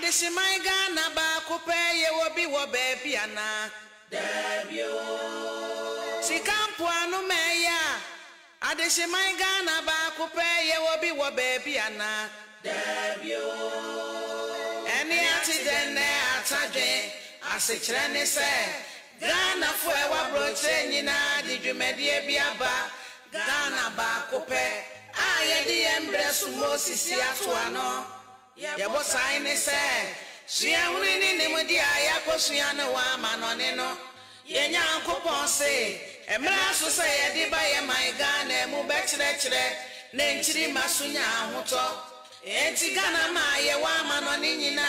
Adishimai Ghana ba kupe ye wobi wo baby ana debio Sikampu anu meya Adishimai Ghana ba kupe ye wobi wo baby ana debio Eni ati dene atadwe asichire ni se Ghana fue wa broche nyina di dwumedie biaba Ghana ba kupe aye di embresu Moses ato ano Yabo sign say, she am winning him with the Ayakoshian wa manone no. Yenya coupon say, a mass society by my gun and move back to the Nenchiri Masunya Muto. Entigana Maya Wamanonina,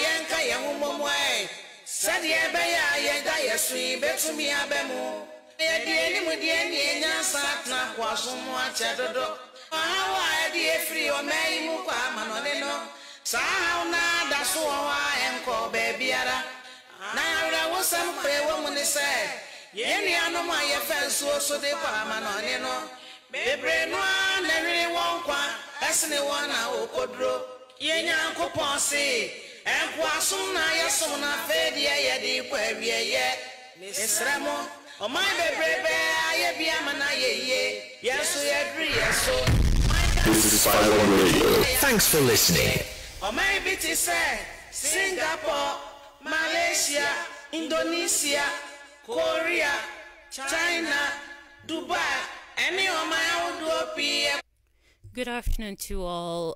Yanka Yamumwe. Said ye baya yeda sweet betu me abemu. Yedi with the Indian Satna was somewhat chadodo. How I dear free or may muka manonino. Sauna da suwa enko baby ara na yara wo sam pe wo mu ni se ye ni anu ma ye fe so de kwa ma no ni no bebre no na ri won kwa esne wona okodro ye nyankopon se enko asom na ye som na fe de ye de kwa wie ye misramo o mai bebre be aye bia ma na ye yeso ye dri yeso. This is 51 Radio. Thanks for listening. Or maybe to say Singapore, Malaysia, Indonesia, Korea, China, Dubai, any of my own. Good afternoon to all,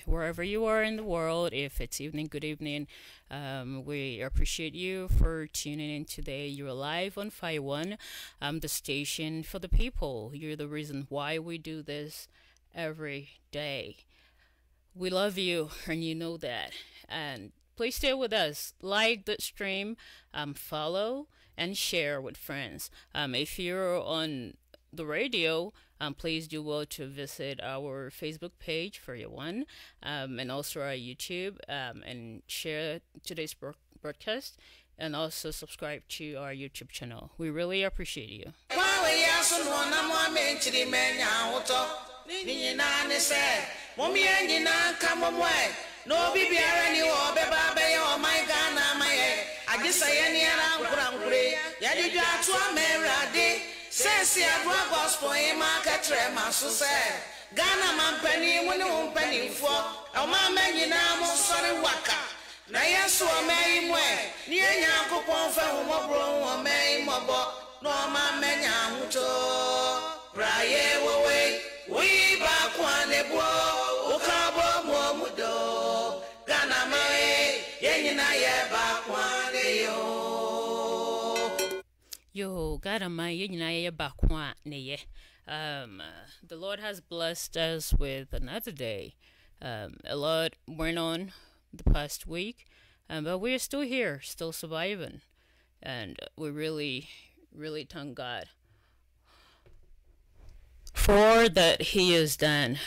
wherever you are in the world. If it's evening, good evening. We appreciate you for tuning in today. You're live on Fire One, the station for the people. You're the reason why we do this every day. We love you, and you know that. And please stay with us. Like the stream, follow, and share with friends. If you're on the radio, please do well to visit our Facebook page for your one, and also our YouTube, and share today's broadcast, and also subscribe to our YouTube channel. We really appreciate you. Mommy and Yina come away. No baby, any or baby, or my Ghana, my I just say any around Grey. Yadi to America. Says here, gospel in market trema, so say Ghana man penny when you penny for a man Yina, sorry waka. Naya so may way. Near Yanko Ponfa, Mobro, or May Mobo, no man Menyamuto. Praye away. We back one ebo ukabo momudo Ghana mae yenyina ye back one yo Ghana mae yenyina ye back one ye. The Lord has blessed us with another day. A lot went on the past week, but we're still here, still surviving, and we really thank God for that He has done.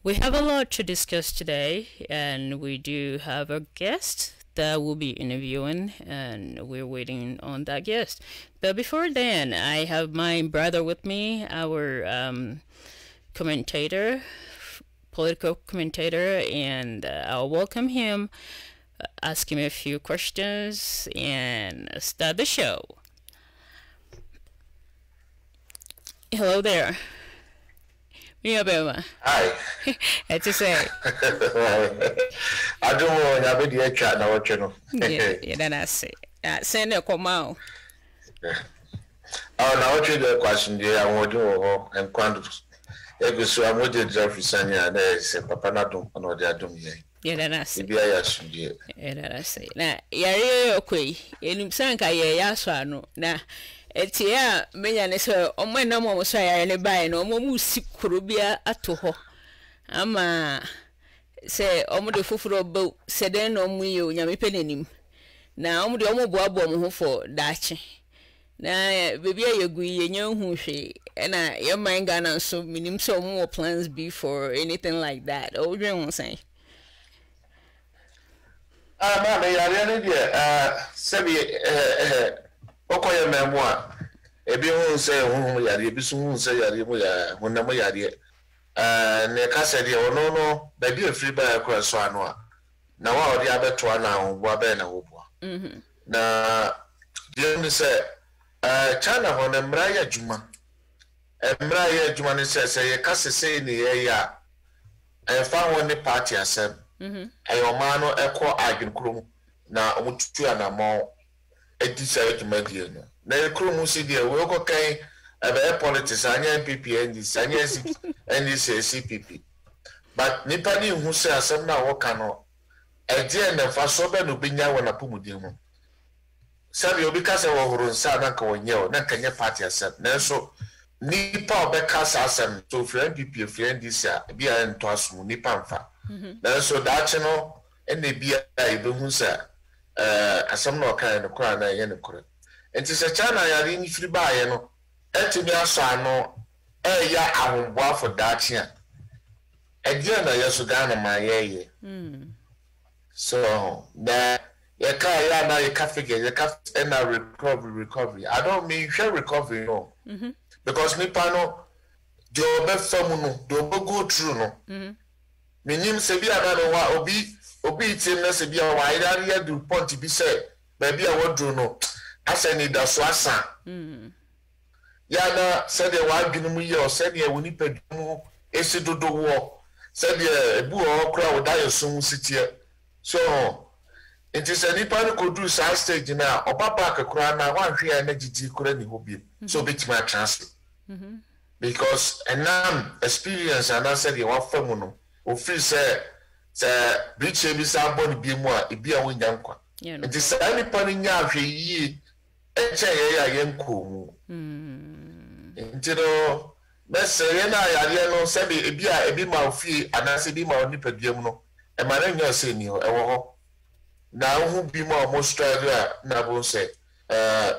We have a lot to discuss today, and we do have a guest that we'll be interviewing, and we're waiting on that guest. But before then, I have my brother with me, our commentator, political commentator, and I'll welcome him, ask him a few questions, and start the show. Hello there. Hi. It's to say. I don't know. I have a chat now. What you know? Yeah, then I say. Send a come out. Oh, now what you the question? Yeah, I want to and quantum. Every so I'm with the Jeffrey Sanya. There is a papa not do no they are doing. Yeah, then I say. Yeah, then I say. Now, yeah, okay. In Sanka, yeah, so now. Etia menya ne se omo na mo so ya ne bai no omo musikuru bia ato ho ama se omo de fufuro bo se den no mu ye onyame penenim na omo de omo boabo mo ho fo daache na bebi ayegu ye nya hu hwe na ye man Ghana so minim so omo plans be for anything like that o dwen won say ma me ya re ne dia sebi okoye memwa ebi hu say hu yare ebi so hu say yare mu ya hunam yare ne ka say de ono no ba bi afri ba akwa so ano a na wa odi abeto na wo be na wo boa na dem say China ho na mra ya juma mra ya juma ne say ye kasese ne ye ya fa ho ne party asem ayo ma no ekọ adwenkrom na omututu anamo edi say juma die no na ekrom si die we ko kan ebe politics anya NPP NDC anya NDC CPP but nipa ni hu say asem na wo ka no ede na fa so be no binya wona pomudin ho sabi obi ka se wo horo nsa na ka wonye o na kanye party asem na so nipa obeka sa asem to friend NPP friend NDC bi a nto asum nipa mfa na so dache no ene bia ebe hu say asem na o kan no kra na ye ne kore enti se China yare ni firi ba ye no etimi aso ano ya ahomboa for dache a ede na yeso Ghana ma ye so that you can't na you can't figure you can't end recovery. I don't mean share recovery no. Because me pano do be famu no do be go through no. Minim se bi ana no wa obi tim na se bi a wa ida do point bi say baby a wodru no asa ni da so asa. Ya na se de wa adwunu mu ye o se de woni padwum esi dodo wo se de ebu o kra wo da yeso sitie. So it is any part could do side stage now or papa kura na one here energy kura ni hobi so bit my transfer because and now experience and I said you want fam no o free say bridge bi sa body bi mu a ebi a wonya nkwa it is any part nya ahwe yi eche ya yenko mu ntino mesere na yare no se bi ebi ma ofie anase bi ma oni paduam no e ma na nya se ni ho e wo ho na hu bi ma Australia na bo say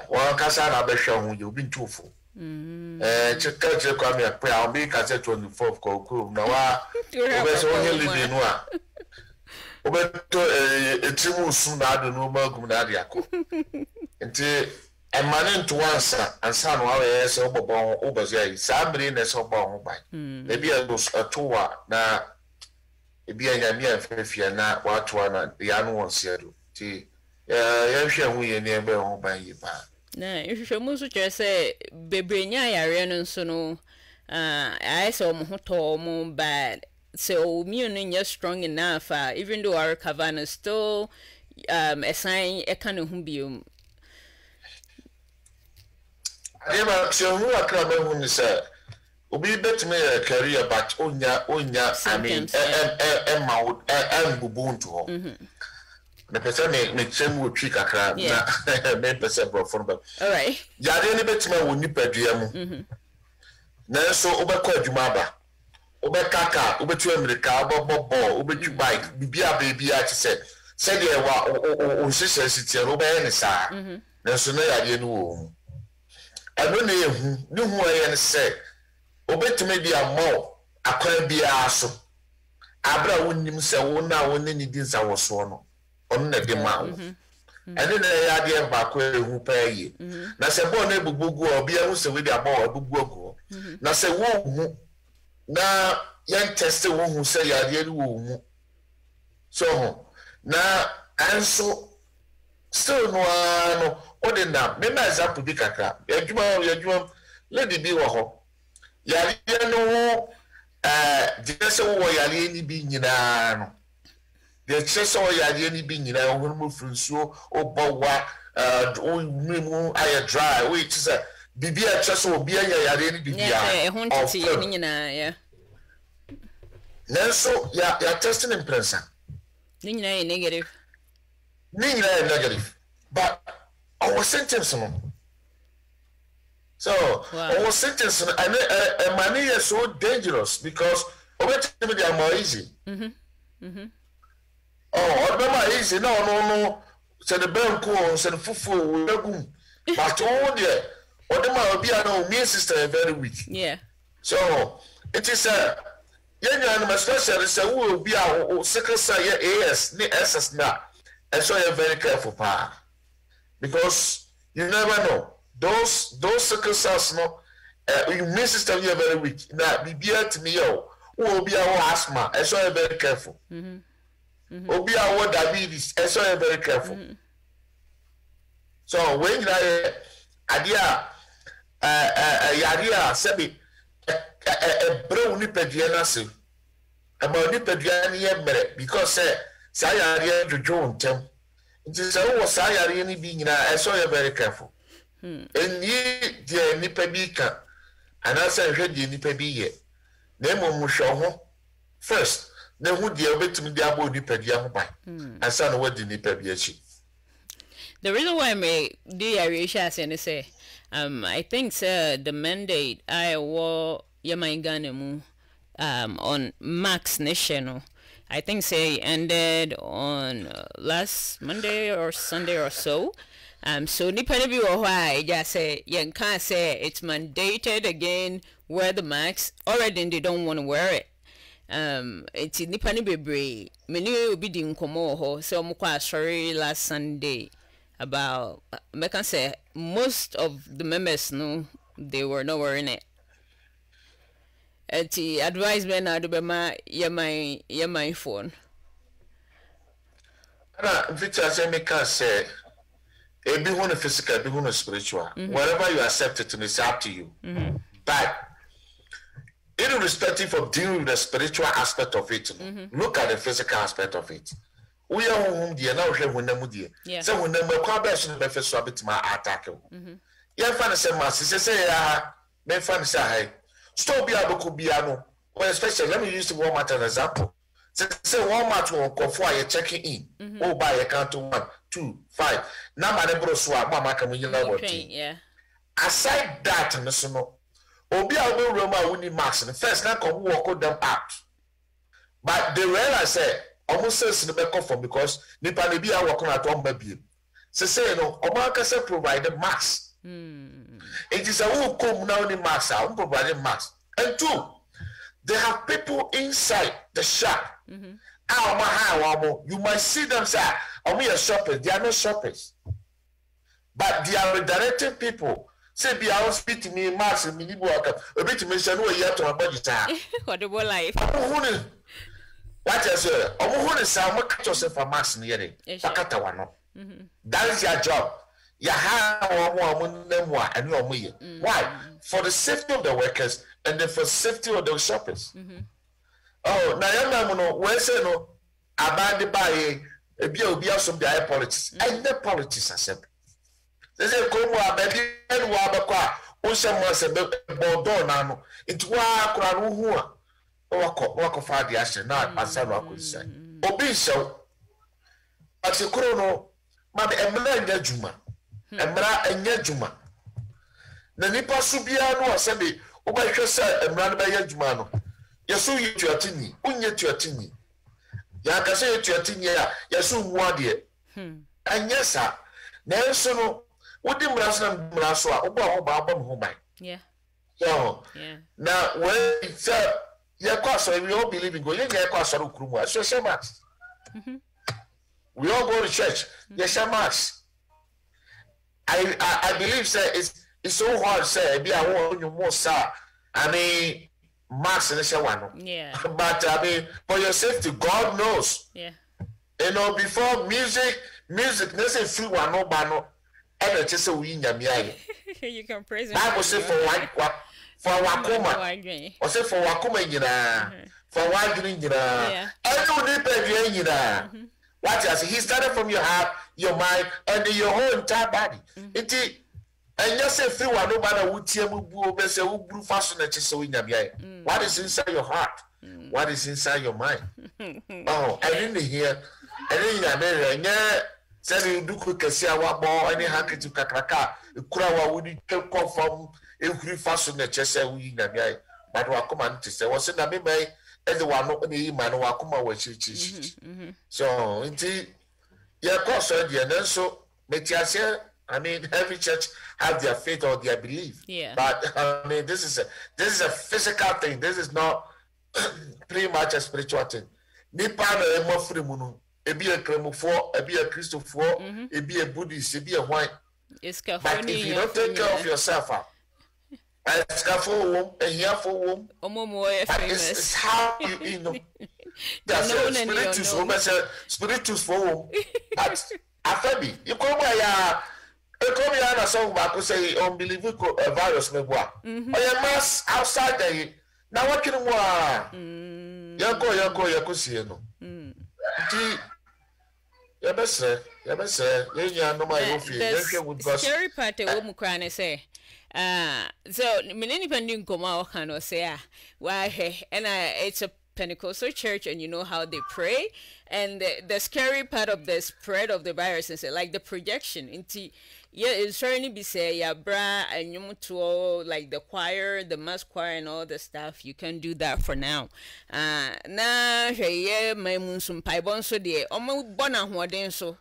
wa kasa na be hwe hu ye obi ntufo cheka kwa me pe a obi ka se 24 ko na wa obe so onye live no a obe to etimu su na ado no ma gum na ade akọ nti e ma ne nto ansa no wa ye se obobon obozo yi sa bere na se obon ho ban e bi a towa na ebi anya mi afefia na watu na ya no wonse do ti ya hwe hu ye ne ebe ho ban yi ba na hwe mu so kire se bebrenya yare no nso no I saw mo to mo bad so immune is strong enough even though our recover is still a sign e kan hu biom ema so hu akra me hu ni se obi bet me a career but onya I mean bubuntu ho me pese me chemu twi kakra na me pese bro for ba all right ya de ne bet me woni padua mu na so obekọ adwuma ba obekaka obetu america obobo obetu bike bibia bibia ti se de wa o hyehyɛ sitie no be ne saa na so na ya de no wo ano na ehu ne hu aye ne se obetime bi amọ akwa bia so abra wonnim se wona wonni ni din sa wo so no on na de ma wo ene na ya de ba kwa ehu pa yi na se bo na ebubugu obi ehu se we de aba ebubugu na se wo hu na yan test wo hu se ya de wo mu so na anso still no odi na me ma example bi kakra yadwuma lady bi wo ho yari no jese wo yari ni bi nyina no de jese wo yari ni bi nyina wo mu frunsuo obowa mu aye dry we just bibi a jese wo bi anya yari ni bibia e ho ntiti ni nyina ya nenso ya testing in prensa ni nyina e negative but our symptoms no so our symptoms and money is so dangerous because over they are more easy easy no so the bank so the fufu but all there or the man be an immune system very weak so it is young especially say who will be our second say AS the SS now and so you're very careful because you never know those circumstances no immune system you are very weak now be to me who will be our asthma and so you're very careful Obi a what diabetes, and so you're very careful. So when you are idea, sebi a brown nipediana sim, a monipedian mere because say to join them. It is a was sayari being I saw you're very careful. And ye dear nipedika, and I said, ready nipedia. Name on Mushaw first. Then who dear bit to me the abo nipedia by. And son what the nipedia. The reason why I may do Arisha say, I think, sir, the mandate I wore Yamaganemu on Max National. I think say ended on last Monday or Sunday or so. So depending on why I just say you can't say it's mandated again. Wear the mask. Already they don't want to wear it. It's independent baby. Many will be doing komo so I'm sorry last Sunday about I can say most of the members no they were not wearing it. The advisement out of my phone. Victor say be one physical, be one spiritual. Whatever you accept it, it's up to you. But irrespective of dealing with the spiritual aspect of it, look at the physical aspect of it. We are home dear now when the dear. So when the Mokabes the first rabbit my attack. You find say mass say men fan say stop be able to be ano. Well, especially let me use the Walmart as an example. Say Walmart will come for you checking in. Oh buy account to 1, 2, 5. Now my neighbor swap mama come in yeah. Aside that no Obi a go Roma winning max the first now come walk them out. But they realize say almost says the back from because nipa ne bi a work at one baby. Say no Oba say provide the max. It is a who come now in max out providing max. And two, they have people inside the shop. You might see them say, "Oh, we are shoppers." They are not shoppers, but they are redirecting people. Say, "Be our speak to me, Max and Mini Walker." A bit to mention who you have to budget. What the life? What is it? Oh, who is some catch yourself for Max near it? That is your job. You have one and your money. Why? For the safety of the workers and then for safety of the shoppers. Oh, now you know where say no about the buy a beer some the politics and the politics accept. They say come baby and wabakwa ocean was a bordeaux now. It's who walk of the action not as I could say. Obi so but the chrono maybe a juma. Emra enye juma na nipa subia no asabe obahwe se emra no be juma no yeso yetuatini unye tuatini ya ka se yetuatini ya yeso muade anya sa na enso no wodi mraso a obo a oba abam ho ban yeah now when say ye kwaso we all believe in God ye kwaso ro kurumu so say max we all go to church yes max I believe say it's so hard say be I want you more sir. I mean max in the one. Yeah. But I mean for your safety, God knows. Yeah. You know, before music, they say free one no bano. And it is a win you can praise him. Bible say for wakuma. Or say for wakuma yina. For wagrin yina. And you need to yina. What else? He started from your heart, your mind, and your whole entire body. And just say free one no matter what what is inside your heart? What is inside your mind? Oh, I didn't hear. I didn't hear. Say you do quick see our ball any happy to kakraka. Kurawa would come from every fashion that just say we nabiai. But what come to say was in a baby. Everyone know the man who are come away. So, indeed, yeah, course, and so, I mean, every church have their faith or their belief. Yeah. But I mean, this is a physical thing. This is not pretty much a spiritual thing. Nipa na emo free munu. Ebi a kremofo, ebi a Christopher, ebi a Buddhist, ebi a white. But if you don't take care of yourself, Escafo, and here for womb. It's how you know. That's spiritus for womb. But Afabi, you come by a song back say unbelievable virus me boa. Or mass outside there. Now what can you see no? The scary part of what say. So many pending come kind of say why and it's a Pentecostal church and you know how they pray and the scary part of the spread of the virus is like the projection into it's certainly be say yeah bra and you to like the choir, the mass choir and all the stuff you can do that for now. Na yeah my munsum paibon so de omo bona hoden so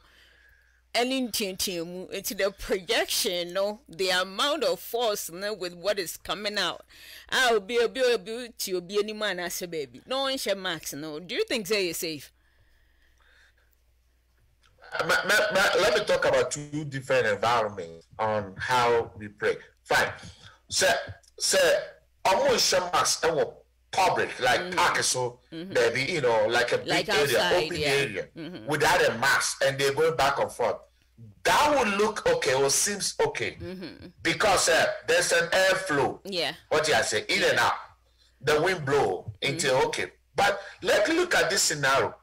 it's the projection, no, the amount of force, no, with what is coming out. I'll be to be any man as a baby. No one shall max, no. Do you think they are safe? Let me talk about two different environments on how we pray. Fine. Say, almost max public, like park, so baby, you know, like a big like area, outside, open area, without a mask, and they're going back and forth. That would look okay, or seems okay, because there's an airflow. Yeah. What do I say? In and out, the wind blow into okay. But let's look at this scenario.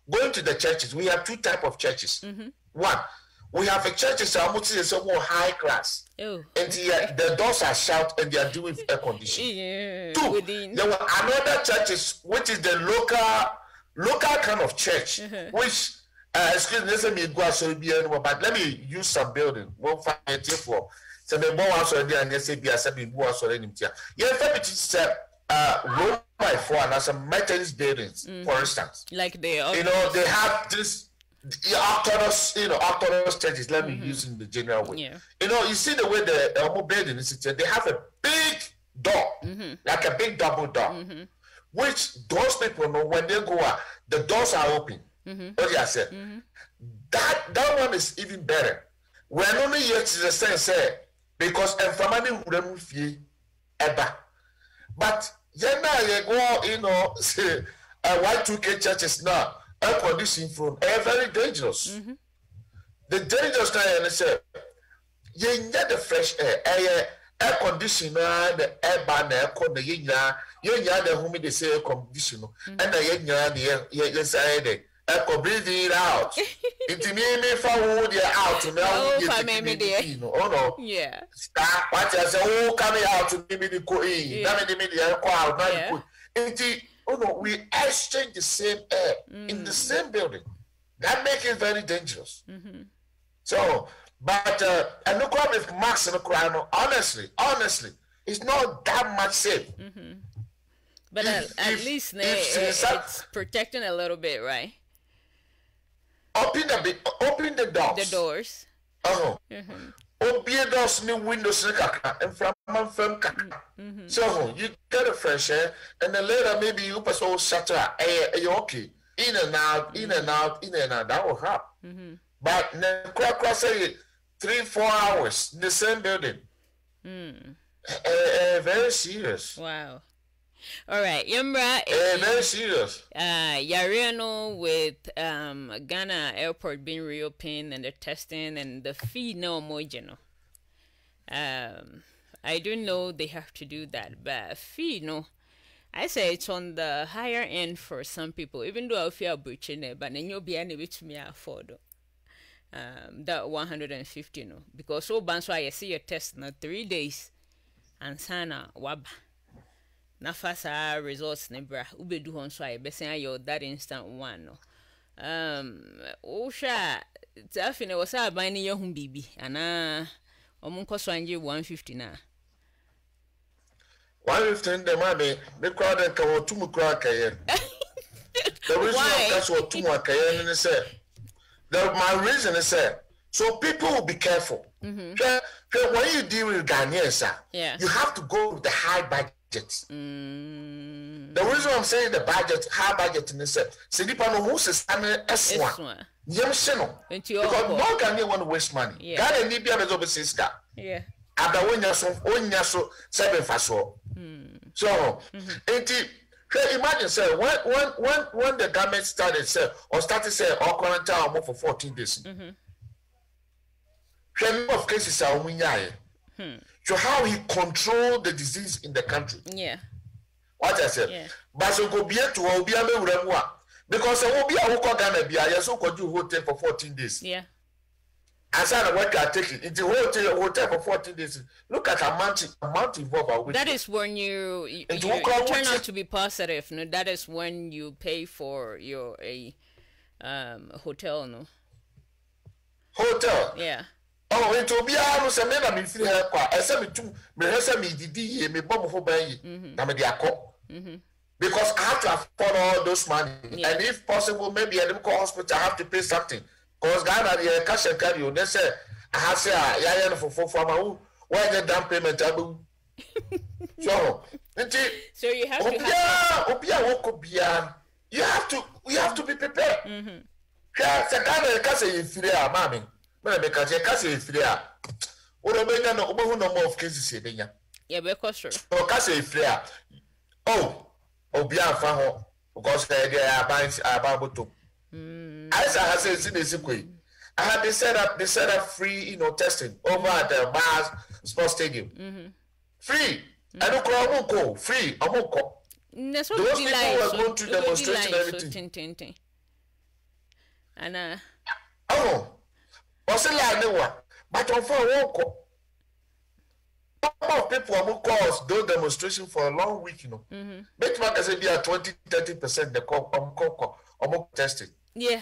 Going to the churches, we have two types of churches. One, we have a churches that are more high class. Oh. And the doors are shut and they are doing air conditioning. Yeah. Two, there were another churches which is the local kind of church, which excuse me, but let me use some building. We'll find it for so the more also there and say be as a more so in here. Yeah, if it's Rome by 4 and some Methodist buildings, for instance. Like they have this. Orthodox churches, let me use in the general way. Yeah. You see the way the building is, they have a big door, like a big double door, which those people know when they go out, the doors are open. What I said, that one is even better. We're only yet to the sense, because family wouldn't feel ever. But say Y2K churches now. Air conditioning from air very dangerous. The dangerous kind of say you get the fresh air conditioner, the air ban, air con the you the whom they say air conditioner, and the say air can breathe it out. It me for wood out to now. Oh no, yeah. What I say, oh, coming out to me the coin, that made the air crowd, not oh no, we exchange the same air in the same building. That makes it very dangerous. So, but and look what if Max and the crown, honestly, it's not that much safe. But at least it's protecting a little bit, right? Open the doors. The doors. Open doors, new windows, and from so you get a fresh air, and then later maybe you pass all shutter air, okay, in and out, that will happen. But then crack say 3-4 hours in the same building. Very serious. Wow. All right, Yambra. Very serious. Yariano with Ghana airport being reopened and the testing and the fee no more, I don't know they have to do that, but fee no. I say it's on the higher end for some people, even though I feel breaching it, but then you'll be able to me afford that 150 no, because so bands why I see your test now 3 days and sana wab. Na fasa results nebra ube do hon so I be say you that instant one no. Osha tafine was a buying your home bibi ana omunko so anje 150 na 150 the money the crowd and come to mu crowd kayen. The reason that's what to mu kayen is say. My reason is say so people will be careful. When you deal with Ghanaians, you have to go with the high budget. The reason I'm saying the budget, high budget in this, Sidipa no who's S1. Because no Ghanaian want to waste money. Ghana need be able to overseas that. Yeah. ada wonya so seven faso so imagine say when the government started say all quarantine for 14 days number of cases are winyaye so how he control the disease in the country what I said but so go be to obi amewura because obi awoko Ghana bia yes so go do hotel for 14 days as I what you are taking into hotel for 14 days. Look at amount involved. That is when you turn out to be positive. No, that is when you pay for your hotel. No. Hotel. Yeah. Oh, it will be a se me na me free here kwa. Ese me tum me hese me didi ye me bom ho ban yi. Na me dey akọ. Because I have to afford all those money, and if possible, maybe at the hospital I have to pay something. Because Ghana the cash and carry you. They say I have say ya for my why the down payment abu. So you have to you have to be prepared. Yeah, se Ghana ka say free a mami. Me be ka say free a. Oro be nya no obo no more of cases e benya. Yeah, because sure. So ka say free a. Oh, obi afa ho because they are about to. As I have said in I had they set up free, testing over at the Mars Sports Stadium. Free. I don't call free. Those people were going to demonstration and everything. And what's the line? But on for a number of people who cause those demonstrations for a long week, Make I say be at 20-30% the call tested. Yeah.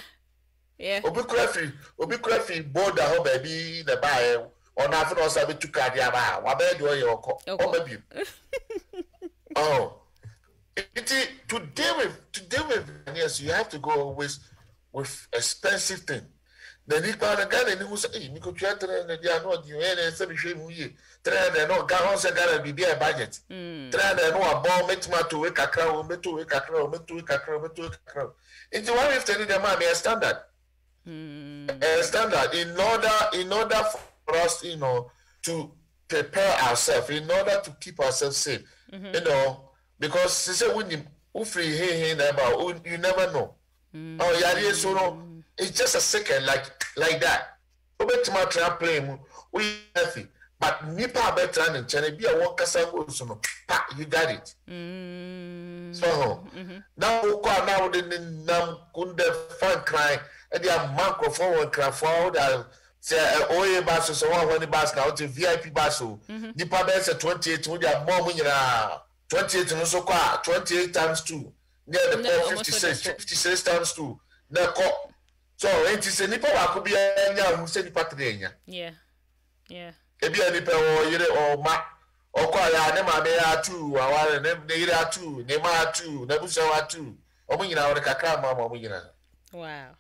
Obi crafty board the baby the buy or nothing else I to card ya wa be do your baby. Oh. To deal with yes, you have to go with expensive thing. The Nipa the guy who say you could try to they are not you and say be shame you. Try they no ga on say Ghana be a budget. Try they no a bomb make to wake a crowd, me to wake a crowd. Into 150 the man a standard. A standard in order for us, to prepare ourselves, in order to keep ourselves safe. Because they say when you free you never know. Oh yeah, so no, it's just a second like that. My playing we healthy. But nipa better than China be a worker so you got it. So now the fan crying and they are microphone and craft that say OA bus so one bus now to VIP bus. Nipa better 28 with their mom 28 no so 28 times 2 near the 56 times 2 na so it is a nipa wa could be anya who say nipa 3 yeah ebi ani pe o yire o ma okwa ya ne ma be ya 2 aware ne yire 2 ne ma 2 na busa wa 2 o mu nyina wo kakra ma mo nyina wow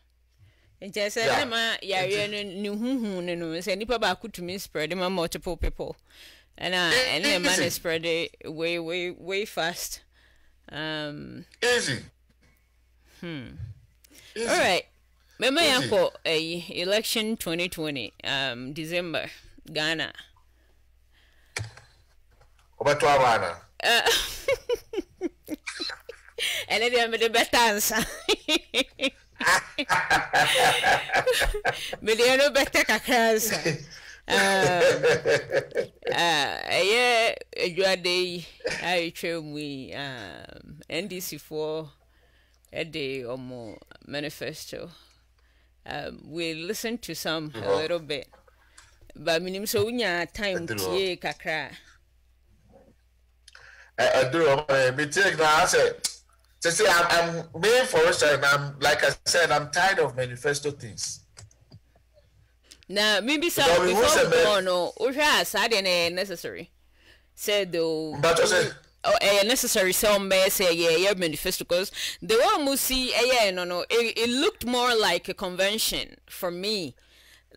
nje se ne ma ya ye ne huhu ne no se nipa ba kutumi spread ma multiple people and the man is spread way fast easy all right remember yanko election 2020 December Ghana. Obeto abana. And then me the better answer. Me the no better kakransa. Yeah, you are the I train we NDC for a day or more manifesto. We listened to some a little bit. But minim so unya time tie kakra. I do me take now I say I'm main for us and I'm like I said I'm tired of manifesto things. Now maybe some before no uhwa necessary. Said though necessary some may say yeah manifesto because the one we see it looked more like a convention for me.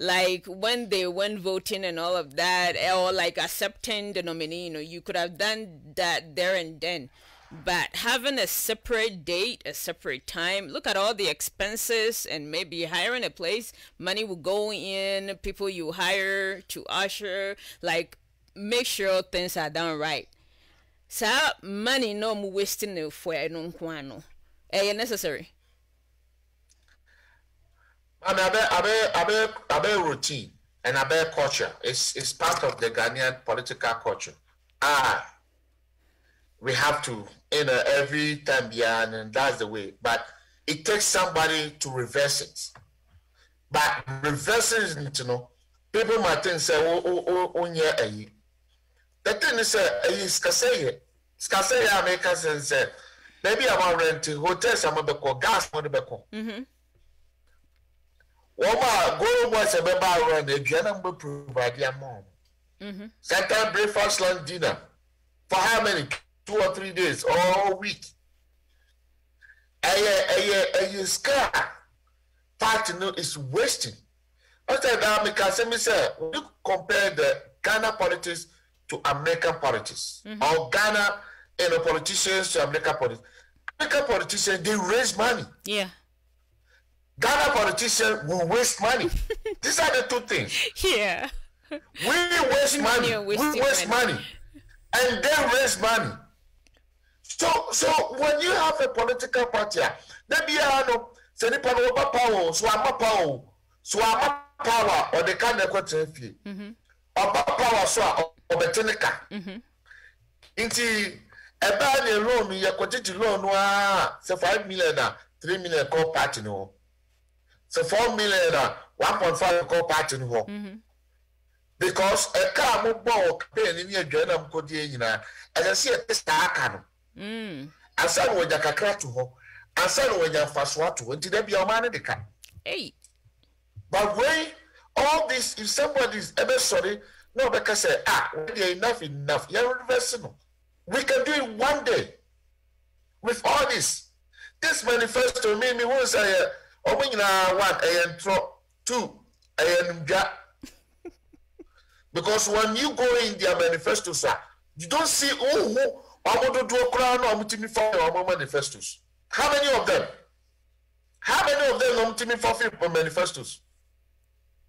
Like when they went voting and all of that, or like accepting the nominee, you could have done that there and then. But having a separate date, a separate time, look at all the expenses and maybe hiring a place, money will go in, people you hire to usher, like make sure things are done right. So money no more wasting it for no kwano. Necessary. I mean, abe routine and abe culture. It's part of the Ghanaian political culture. We have to, every time, and that's the way. But it takes somebody to reverse it. But reversing it, people might think, say, the thing is, Skaseye Americans say, maybe I'm renting hotels, I'm going gas, I'm going Woma go was a member run a general provide your mom. Second breakfast, lunch, dinner. For how many? 2 or 3 days all week. A scar part is wasting. Because when you compare the Ghana politics to American politics, or Ghana politicians to American politics. American politicians, they raise money. Yeah. Ghana politicians will waste money. These are the two things. Yeah. We waste money. We waste money. And they raise money. So when you have a political party, maybe say the power, so I'm power, or the kind of country, or power, so or betenica. Inti a bad loan, you quantity loan, so 5 million, 3 million call party no. So 4 million, 1.5 call party no. Because a car move ball campaign in your journal could as I see a star canoe. And some when you crack to her, and some when you fast water, until they be your man in the car. Hey. But when all this, if somebody is ever sorry, no, because say, enough, you're reversing. We can do it one day with all this. This manifesto made me once say, when you one, and 2, and because when you go in their manifesto, sir, you don't see I want to do a crown or multi for manifestos. How many of them? How many of them multi for manifestos?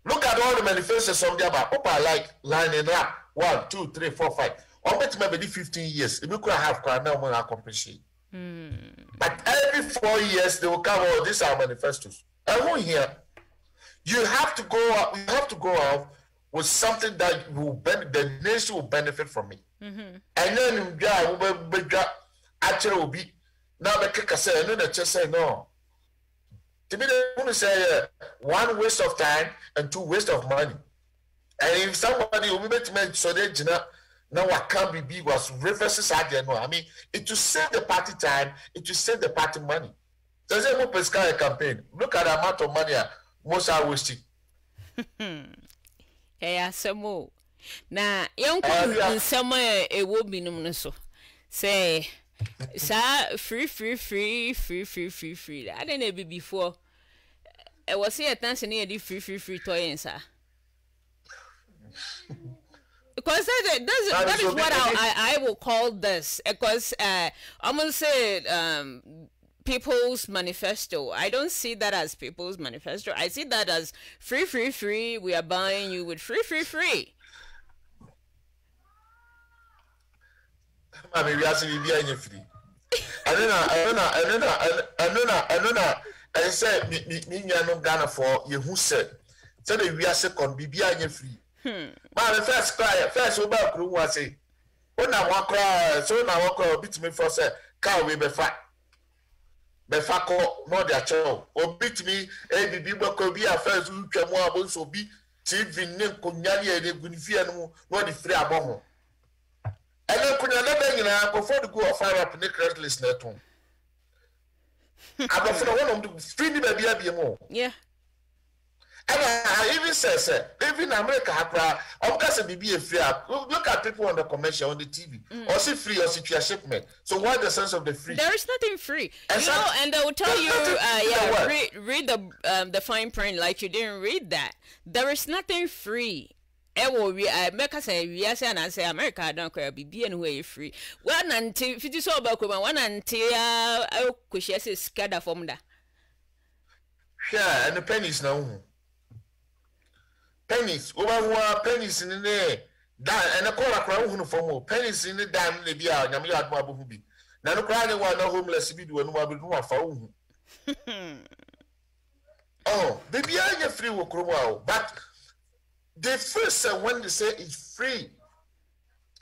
Look at all the manifestos from there about I like lining up 1, 2, 3, 4, 5. Or maybe 15 years. If you could have crown now, I accomplish. But every 4 years they will come. Oh, these are manifestos. I won't hear. You have to go out. You have to go out with something that will the nation will benefit from it. And then actually will be now the kicker say, and then the chest say no. To me, they want to say 1 waste of time and 2 waste of money. And if somebody will be made so they now what can't be big was reverses out there. No, I mean it will save the party time, it will save the party money. There's a more pesca campaign. Look at the amount of money most are wasting. Yeah, some more. Now, young people somewhere it will be no so. Say, sir, free. I didn't be before. I was here dancing near the free toy, sir. Because that is what I will call this. Because I'm gonna say People's Manifesto. I don't see that as People's Manifesto. I see that as free. We are buying you with free. I mean, we are saying we are free. I don't know. I said, me no Ghana for you who said that we are second, be free. Man, first, over crew was say, when I walk cry, so now walk beat me for say, car we be fat. Befako, no their child, or beat me, ABB work be a first who can more so be TV name Kunyali and the Gunfian, no the free abong. And then could never before to go fire up in the credit list net home. I'm for one of the free baby more. Yeah. And I even say, even America, I'm going to be a free. Look at people on the commercial on the TV, or see free or see a shipment. So why the sense of the free? There is nothing free, and they will tell you, read the fine print like you didn't read that. There is nothing free. America say yes, and I say America I don't care. Be anyway free. One until if you saw about one until I could say scatter from that. Yeah, and the pennies now. Pennies, over pennies in the and a call a crown for more pennies in the dam, maybe a Yamia Mabubi. Now, no crying one no homeless video and one will phone. Oh, baby, I get free work, but the first when they say it's free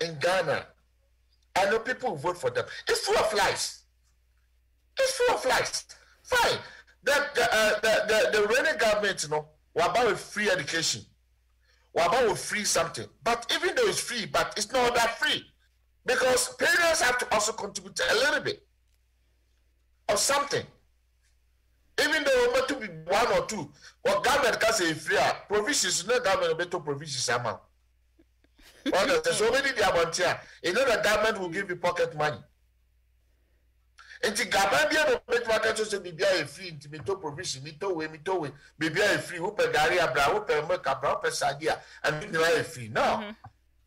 in Ghana, I know people who vote for them. It's full of lies. It's full of lies. Fine. The reigning government, you know, what about free education? What about free something? But even though it's free, but it's not that free. Because parents have to also contribute a little bit of something. Even though it might be 1 or 2, what government can say free provisions, no government better provisions amount. There's so many about here. You know the government will give you pocket money. And the government be market to be free to be to provision, me to be free, who pay Gary Abra, who pay Merca, who pay Sadia, and be free. No.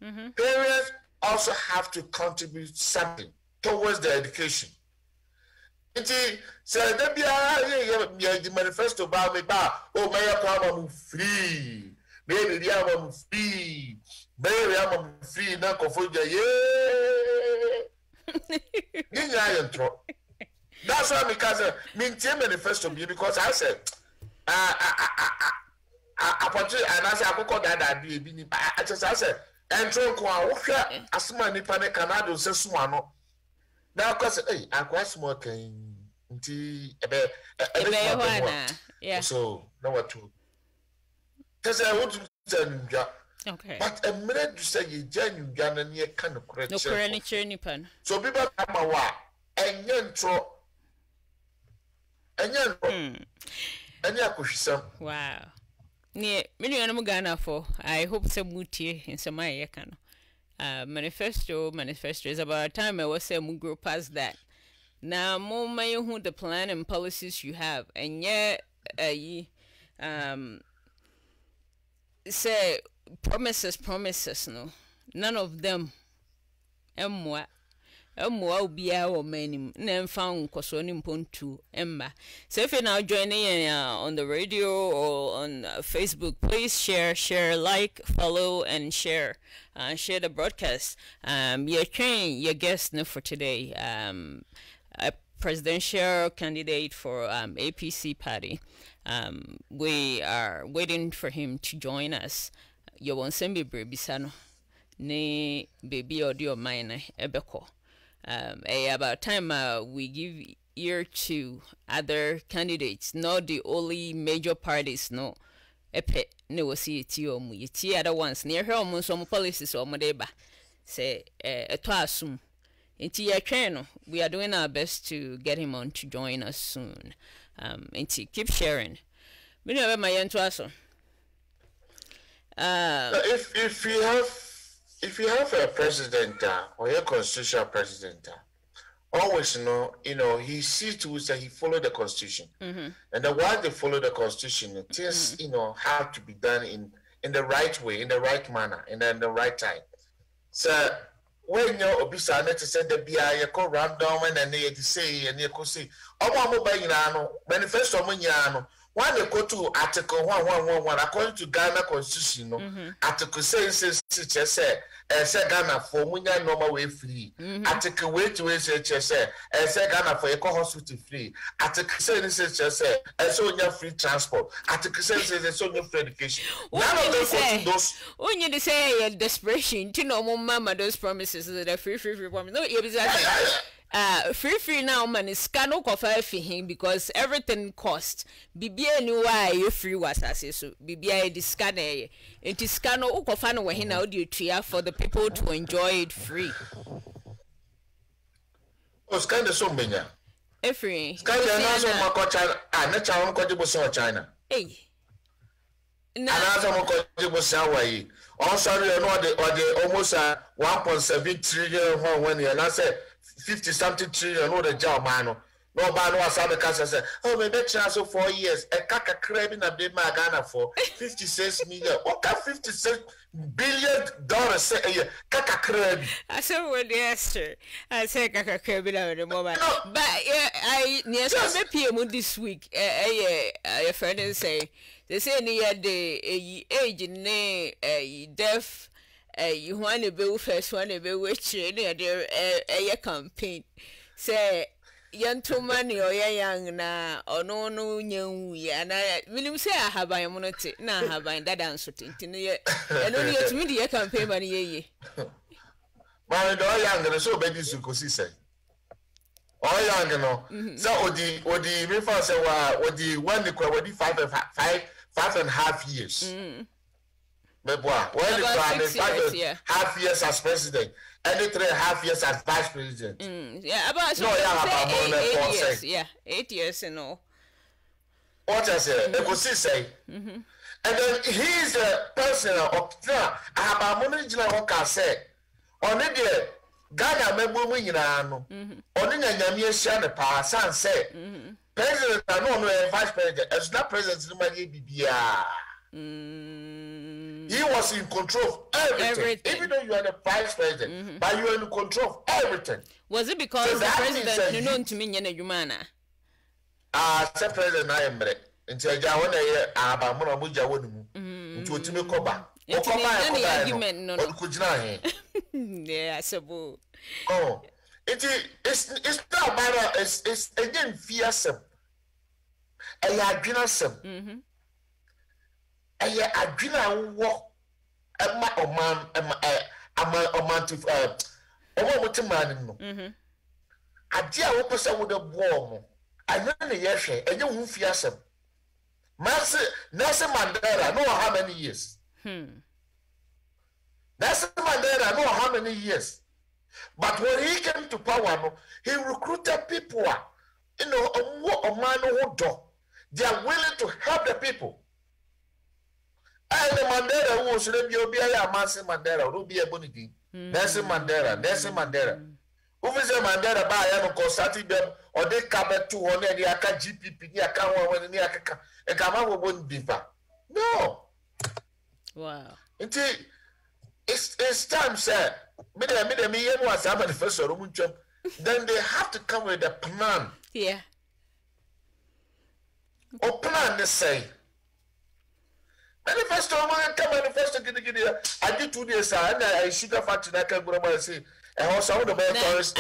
Parents also have to contribute something towards the education. It said there be the manifesto about me, oh, may I free, maybe I'm free, maybe I'm free, now for yeah. That's why because maintain manifesto because I said and I said I could that be I just I said and trunk one as many panic Canada says one. Now cause hey I quite smoking yeah. So no what to because I want to tell you. Okay. But a minute you say you genuine Ghana near kind of correct. No furniture nipan. So people come away and yentro and yentro wow. Near many Ghana for I hope some mutie in some my can. Manifesto is about time I was say we grow past that. Now more may who the plan and policies you have and yet say promises no none of them emwa obia o manim na mfa nkoso ni mpontu emma. So if you're now joining on the radio or on Facebook, please share, like, follow, and share the broadcast. Your train, your guest for today, a presidential candidate for APC party. We are waiting for him to join us. You won't send me bisano ne baby audio mine ebeko. About time we give ear to other candidates, not the only major parties. No, epe ne wasi eti omu eti other ones near her omu some policies omu deba say eto asum. Inti ya we are doing our best to get him on to join us soon. Inti keep sharing. Me no my yento aso. If you have a president or a constitutional president, always know he sees to it that he follow the constitution, and then while they follow the constitution, things have to be done in the right way, in the right manner, and in the right time. So when you obisa na to say the bia you go random and then you say and you go say omo ba nyina no manifesto mo nyina no when they go to article 111 according to Ghana constitution article says say Ghana for munya normal way free article way to say Ghana for eco hospital free article say so nya free transport article say so nya free education none of those when you say desperation to no mama those promises that are free promise no free now man is cano cover him because everything cost bibia ni why you free was as so bibia the scanner it is cano ukofano we na audio tria for the people to enjoy it free. Oh scan the so menya free scan na so mako China na cha ko jibo so China na so mako jibo so Hawaii also you know the almost 1.7 trillion when you na say 50 something trillion no the job man no ba no asabe kasa say oh me be transfer 4 years e kaka crab na be ma Ghana for 56 million okay 56 billion dollars say kaka crab I say what yes I say kaka crab na the moment but I near some PM this week your friend say they say near the age ne deaf you want to be first, one to be which a campaign. Say, young too many or young na or no young and I will say I have by a monotone, now have by that answer to and only to me the campaign money. My young and so baby to say. Oh, young, no. So, Odi, me for say, Odi, one the 5.5 years. But what? When the 5.5 years as president, and 3.5 years as vice president. Yeah, about no, yeah, 8 years. Yeah, 8 years and all. What I say, they could say. And then he is the person of I have a money like I said. On it, Ghana member in ano. On in Yamia Shan the pass and say, President, I know no vice president, as not president, he was in control of everything. Even though you are the vice president, but you are in control of everything. Was it because so the president you know to me in a humana? Except president I am ready. Until I want to hear about Monamuja Woodum to Timmy Coba. Any argument, no. Yeah, I suppose. Oh, it's not about it's again fearsome. I agree some. I agree walk a man to man. I dear what person would have warm. I know the yes, and you won't fearsome. Nelson Mandela, know how many years. Nelson Mandela, know how many years. But when he came to power, he recruited people. You know, a man who do. They are willing to help the people. And the Mandela who was to be a Nelson Mandela, who be a bonity. Nelson Mandela. Who is a Mandela by a consulting them or they come at 200 the aka GPP, the account when the aka and come out won't differ. No. Wow. It's time, sir. Me was a manifesto. Then they have to come with a plan. Yeah. Or plan, they say. Manifesto, I did 2 days, and I sugar factory, I can go and say, and also the best forest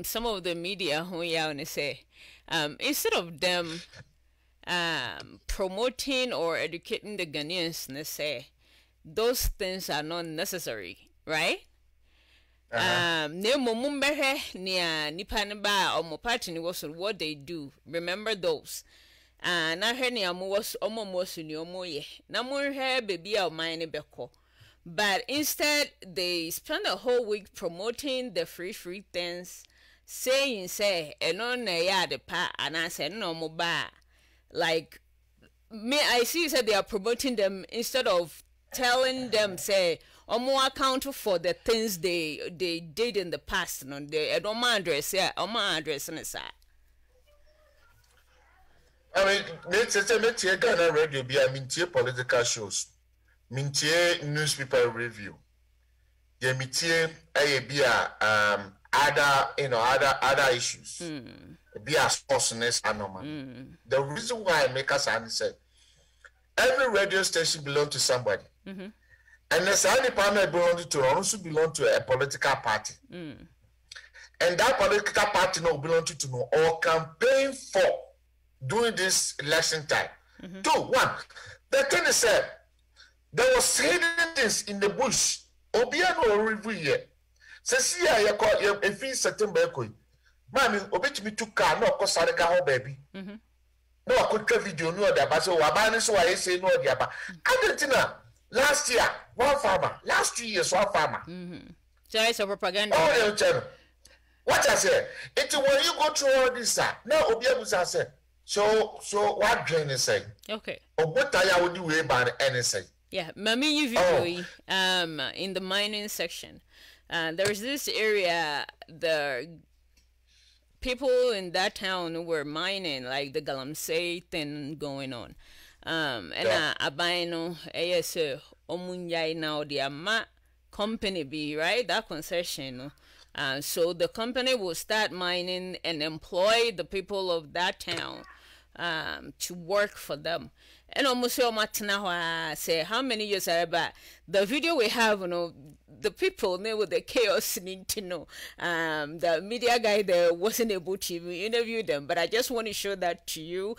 some of the media who you say, instead of them promoting or educating the Ghanaians, they say those things are not necessary, right? Ne momumbehe nia nipanba or mopatini was what they do. Remember those. Na heni amu was almost in your moye. Namu hair baby or mine beko. But instead they spend a whole week promoting the free things, saying say and on the pa and I said no moba. Like me I see said they are promoting them instead of telling them say more account for the things they did in the past. No, they don't address address on the side. I mean, let's Ghana radio be I mean political shows. Mintie newspaper review. Yeah, mintie be other issues. Be a sportsness anomaly. The reason why I make us answer, every radio station belongs to somebody. And the Sani panel belongs to also belong to a political party. And that political party no belong to no or campaign for during this election time. 2, 1. The thing is said. There was hidden things in the bush. Obiano review yet. Says here, you call you a fee September. Mammy, obey me to car, no, cause I got baby. No, I could tell video, no, that, but so I so I say no, the other. Argentina, last year, one farmer, last 2 years, one farmer. So it's a propaganda. Oh, channel. What I said, it's when you go through all this, sir. Now, Obiabu said, so what drain is saying? Okay. Or what I would do about anything. Yeah, Mami, you video in the mining section. There's this area, the people in that town were mining, like the Galamsey thing going on. And Abino, ASO, Omunyai now, the Ama company be, right? That concession. So the company will start mining and employ the people of that town. to work for them. And almost say how many years are about the video we have, you know, the people there with the chaos need to know. The media guy there wasn't able to interview them, but I just want to show that to you,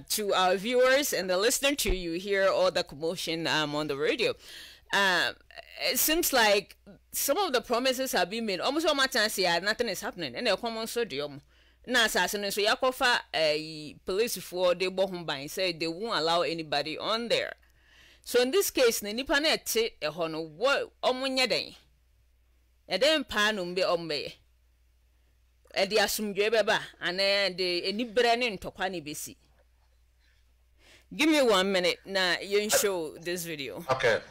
to our viewers and the listener to you hear all the commotion on the radio. It seems like some of the promises have been made. Almost all my time say nothing is happening, and they'll come on sodium. Na assassin so yakofa police for they bohum by say they won't allow anybody on there. So in this case, the nipa na te e ho no what omunya den. E den pa no mbe ombe. E di asumdwe beba ana de enibre ne ntokwa ne besi. Give me 1 minute na you show this video. Okay.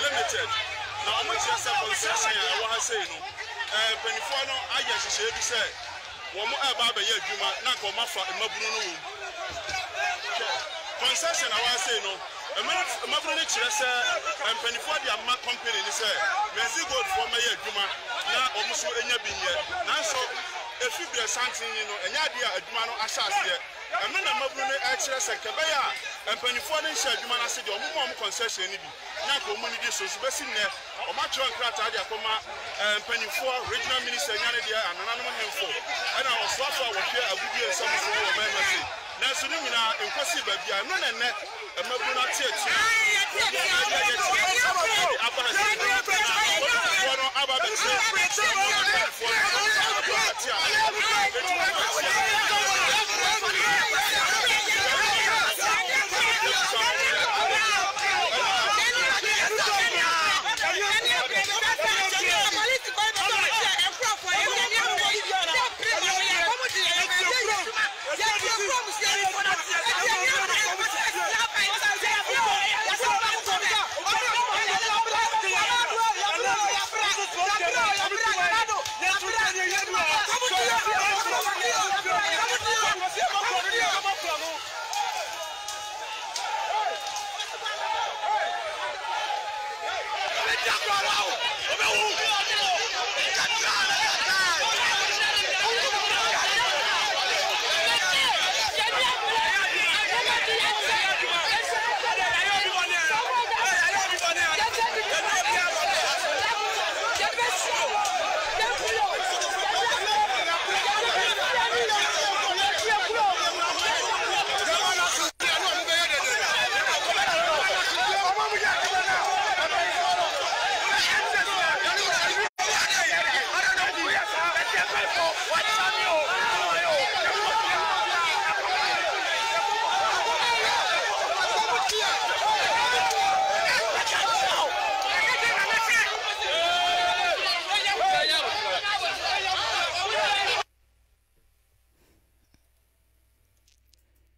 Limited. Now, I'm going to say concession. I want to say no. Penifano, I just say to say, one more about a year, you might not come off a Mabunu. Concession, I want to say no. A minute, Mabunu, and Penifano, I'm not company. He said, Messi go for my year, Juma, now almost in your being here. Now, so if you be a something, you know, an idea, a Jumano Assas here. And then I'm going to actually say, Kabaya, and Penifano said, Jumana said, your mom concession. Now, community so specific. Or my trunk craft idea, Penifano, regional minister, Yanadia, and another info. And I was so far with here, I would be a summer for a membership. Now, so you know, impossible, I'm not a net, and I'm not here.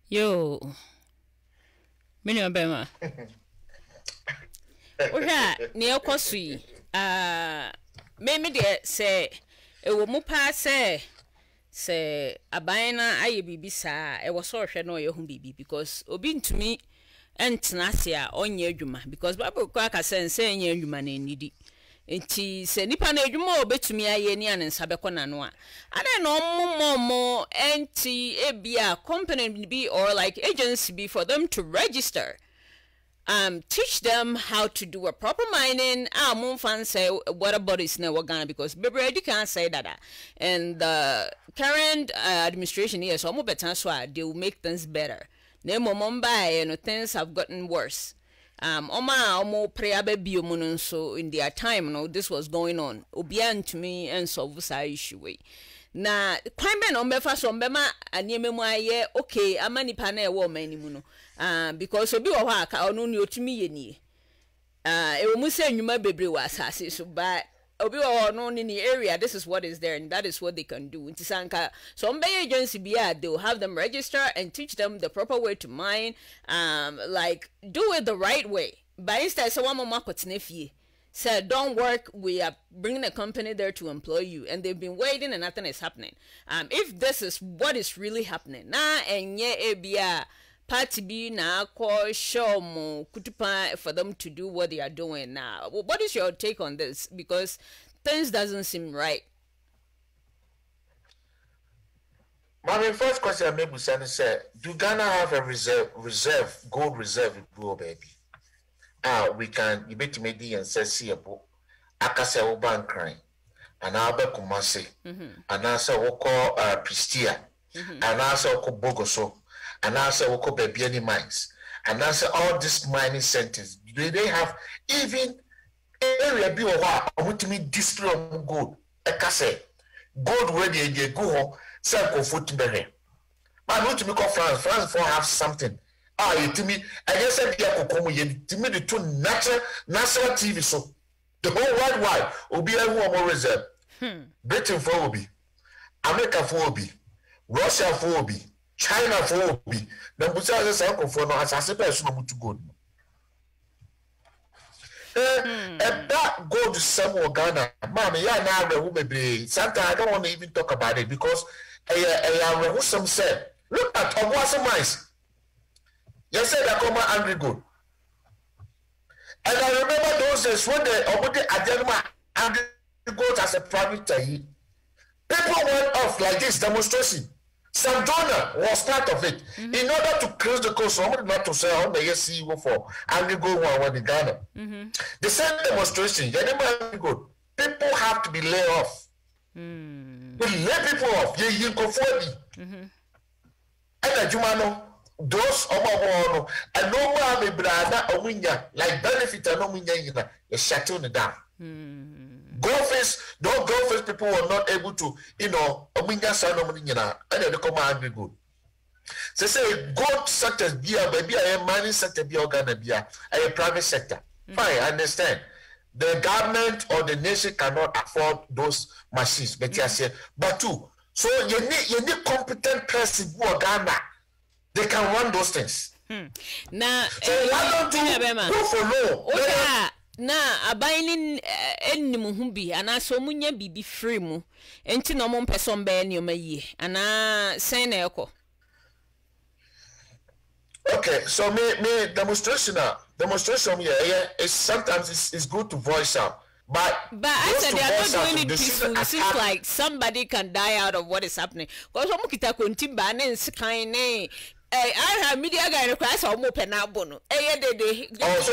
Yo. Mini obema. Oha, ne okosui. Me de say e wo mu pa say aban na aye bibi saa e wo so hwe na oye hu bibi because obi ntumi entena se a onye adwuma because bible kwa ka sense enye adwuma na enidi enti se nipa na adwuma obetumi aye ni anensa beko na no a ade no mommo enti ebia company be or like agency be for them to register. Teach them how to do a proper mining. Fan say water bodies na Ghana because baby can't say that. And the current administration here, so better so they will make things better. Nemo Mumbai, things have gotten worse. Omo prayer baby so in their time, this was going on. Obian to me and solve sa issue way. Na kwame no mefa so mbema anyeme mu aye okay amani pa na e wo mani mu no because obi wo ha aka onu ni otumi ye ni e wo mu se nwuma bebre wa asase so but obi wo no ni area this is what is there and that is what they can do nti sanka so mbeye agency bia they will have them register and teach them the proper way to mine like do it the right way by instead so one mama kotena fie said, don't work, we are bringing a company there to employ you. And they've been waiting and nothing is happening. If this is what is really happening, na enye ebia party be na ko show mo kutupa for them to do what they are doing now. What is your take on this? Because things doesn't seem right. My first question I made was say, do Ghana have a gold reserve in Blue Baby? We can debate maybe and say see about akase wo bank crime and abe kumase and answer wo call Pristia and answer wo Bogoso and answer wo Bebiani mines and answer all these mining centers. Do they have even area bi o wa omutimi display on gold akase gold where they go home say ko foot behe but no to me call France for have something. You to me, I guess I get to me the two national TV so the whole worldwide will be a more reserve. Britain for will be, America for will be, Russia for will be, China for will be. Then we say as for no as I person to go. And that go to some Ghana, mommy, yeah, now will be. Sometimes I don't want to even talk about it because I some said, look at Obuasi mines. You said that come angry good. And I remember those days when they already Adenma angry good as a private time. People went off like this demonstration. Sandona was part of it. In order to close the coast, somebody not to say on the CEO for angry good one in Ghana. The same demonstration, angry good. People have to be laid off. They lay people off. You go for it. And the Jumano. Those omo and no more be brother omunya like benefit and omunya you shutting it down. Golfers people were not able to, omunya son omunya and they come angry good. So say gold sector be a baby a mining sector be organ be a private sector. Fine, I understand. The government or the nation cannot afford those machines, but you say, but too. So you need competent person who are Ghana. They can run those things. Now, so why don't you go for law? Okay. Now, abiding any muhumbi, and I saw munya be free mu. Enti no mon person be any ye, and I say echo. Okay, so me demonstration here is sometimes it's good to voice out. But I said they are not doing it peacefully. It seems like somebody can die out of what is happening. Because I'm kita kuntimba ne nsikane. I have media guy request or mo penabono. Also,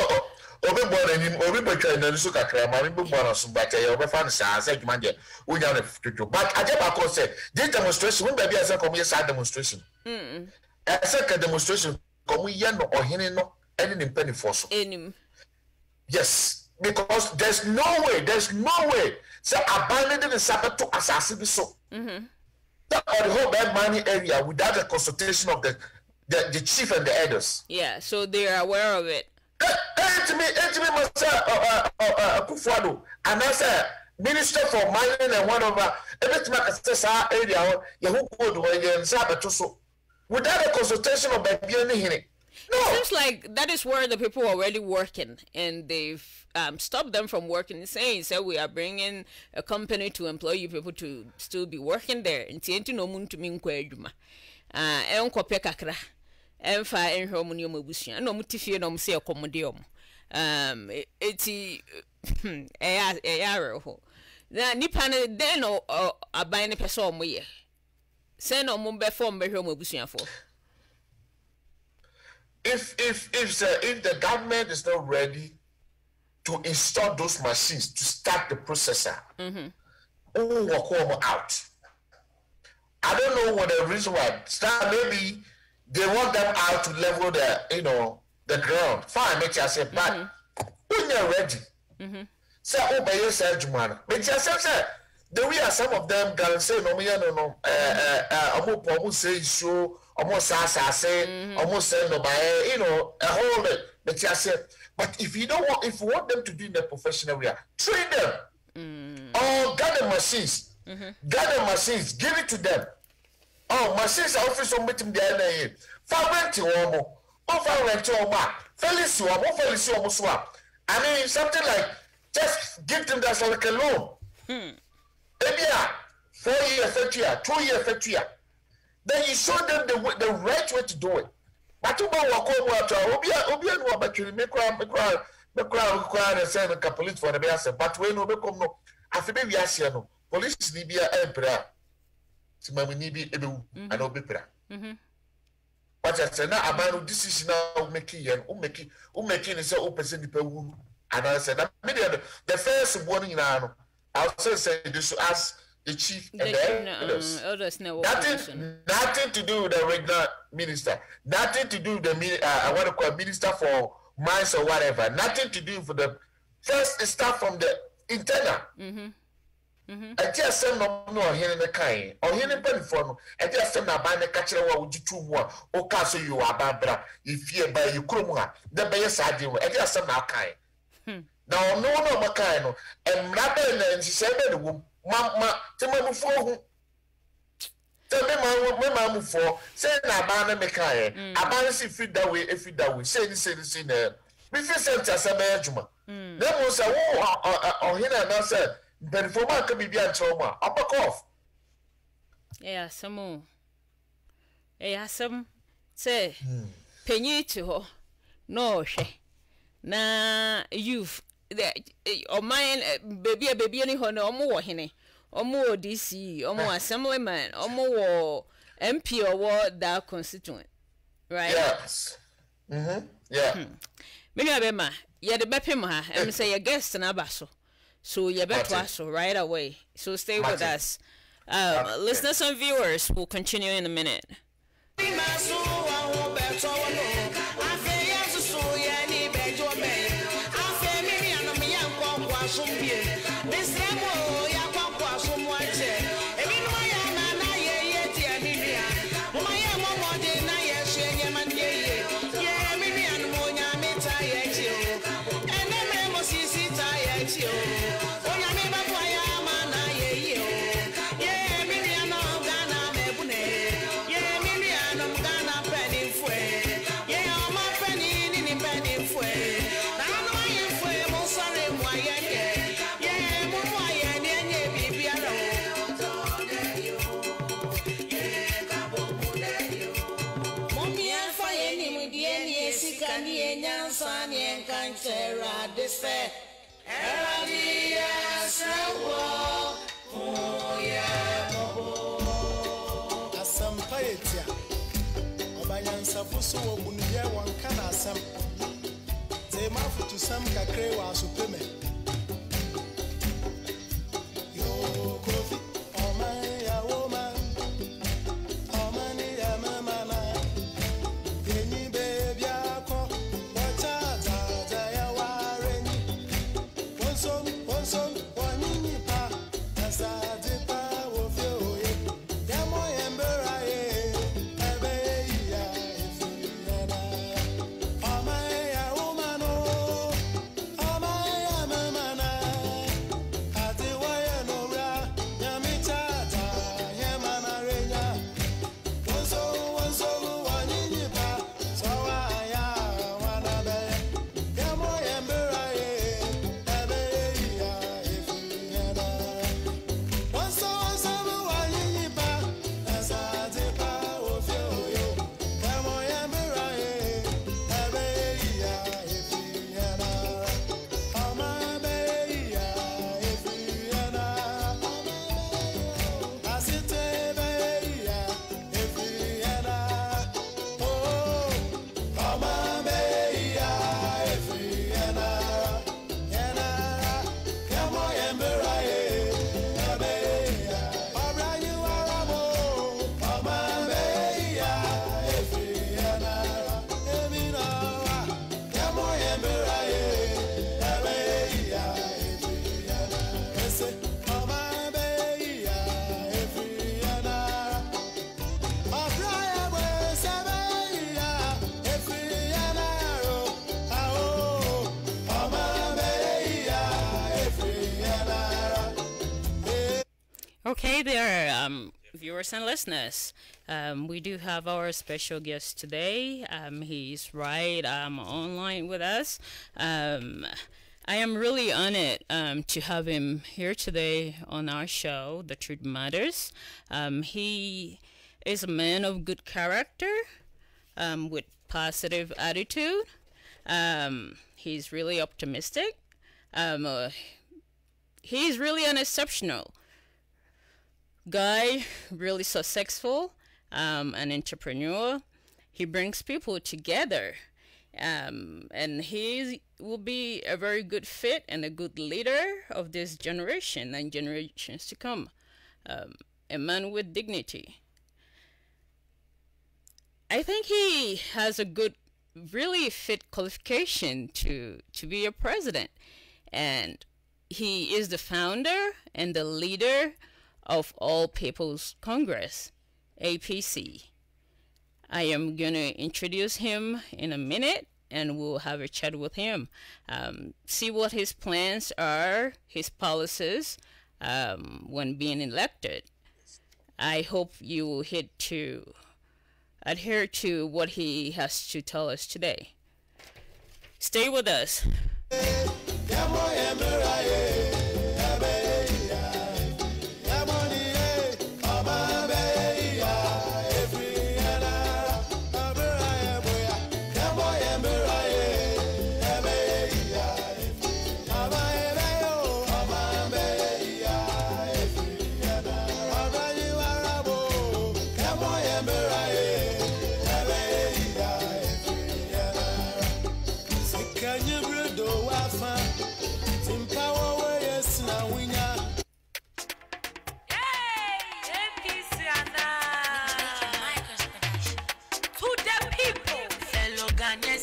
obi betray na so kakra ma me born so but you be fan say adwuma de we nya to but ajaba ko say this demonstration when baby say come here side demonstration second demonstration come here no ohene no any nim penny for so yes, because there's no way say abandoning the Sabbath to assassin be so that or the whole bad money area without the consultation of the chief and the elders. Yeah, so they are aware of it. To me, Kufuado, and I said, Minister for Mining and one of every time I say, area, you go to Sabbath so. without a consultation of baby anything. No. It seems like that is where the people are already working, and they've stopped them from working. Saying, so we are bringing a company to employ you people to still be working there. And tienti no muntu mi nkwa adwuma. Enkope kakra. Emfa enhwe mu ne omabusia. Na omutifie na omse akomode om. Eti ho. Na nipa ne den no aban ne pese omoye. Say no mo be form be hwe omabusia for. If the government is not ready to install those machines to start the processor, out. I don't know what the reason why. Maybe they want them out to level the ground. Fine, make you say, but when you're ready, say, oh, by yourself, Jumana. Make you say, the way some of them can say, no, almost say so. Almost say, almost say no by a whole but if you don't want, if you want them to do in the professional area, train them. Or gather machines, give it to them. Oh, machines are office on meeting the rent I mean something like just give them that like a loan. Maybe 4 year, 30 year, 2 year, 30 year. Then you show them the right way to do it. But you know what Obian about you make crowd and send a police for the best. But when we come no, I feel maybe Asiano, police Libya Emperor. Simami Nibi Ebu and Obipra. But I said, now about this is now making and making is so open the Peru. And I said, the first warning now, I'll say this to us. The chief and the elders. Nothing to do with the regular minister. Nothing to do with the I want to call minister for mines or whatever. Nothing to do for the first start from the internal. I just send no here in the kind or here in the phone. I just send a band catcher what you 2 more. O castle you are Barbara. If you by you crumwa, the bay side you. I just send our kind. Now no Macano and Rabin and she said the womb. Mama, tell me for tell me my mom for say na ban make I ban si fit that way if it that way say this there we feel sent as a management then we say oh here now say but for man can be trauma up off some say penny to ho no she na youth or mine baby any honor or more hene or more DC or more assemblyman or more MP or what that constituent, right? Yes. Yeah. Bema, you're the bepima and say a guest and abaso. So you better so right away. So stay with us. Listeners and viewers will continue in a minute. Safusu obunuye wankana asam ze mafutu sam kakre wa supeme yo kofi oman ya woman oman ya mama yeni baby ako wacha za ya wareni wonsom wanini pa asade pa ofio ye demo embera ye Okay, there, viewers and listeners. We do have our special guest today. He's right online with us. I am really honored to have him here today on our show, The Truth Matters. He is a man of good character, with positive attitude. He's really optimistic. He's really an exceptional guy, really successful, an entrepreneur. He brings people together, and he will be a very good fit and a good leader of this generation and generations to come. A man with dignity. I think he has a good, really fit qualification to be a president, and he is the founder and the leader of All People's Congress, APC. I am going to introduce him in a minute, and we'll have a chat with him. See what his plans are, his policies, when being elected. I hope you will adhere to what he has to tell us today. Stay with us.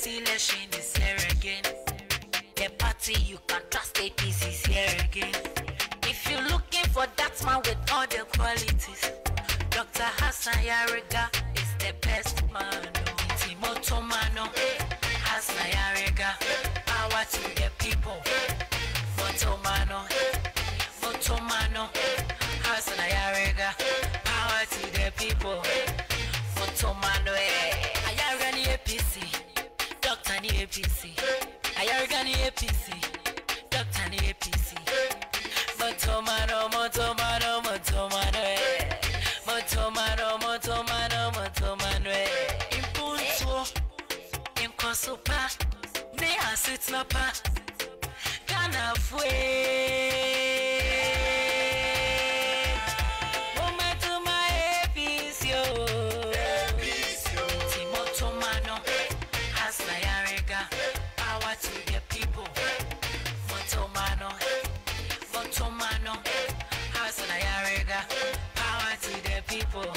Election is here again. The party you can trust, APC is here again. If you're looking for that man with all the qualities, Dr. HASSAN AYARIGA is the best man. Timoto Mano, HASSAN AYARIGA, power to the people. Motomano, HASSAN AYARIGA, power to the people. Motomano, AYARIGA ni APC. Dr. ni APC, AYARIGA ni APC, Dr. ni APC. Motomano, Impunto, Inkosopa, ne asitnapa, Kana fue. HASSAN AYARIGA, power to the people.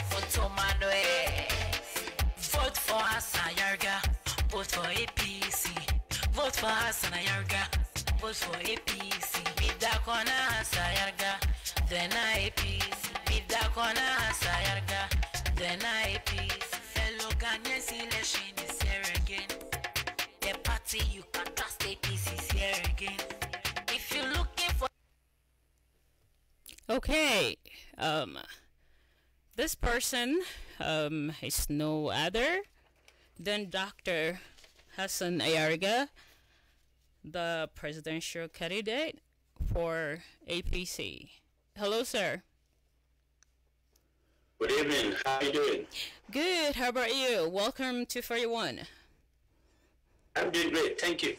Motomano, vote for HASSAN AYARIGA, vote for APC. Vote for HASSAN AYARIGA, vote for APC. If that corner HASSAN AYARIGA, then APC. If that corner HASSAN AYARIGA, then APC. Fellow Ghanaians, election is here again. The party you can trust, APC is here again. If you're looking for. Okay, this person is no other than Dr. HASSAN AYARIGA, the presidential candidate for APC. Hello, sir. Good evening. How are you doing? Good. How about you? Welcome to 41. I'm doing great. Thank you.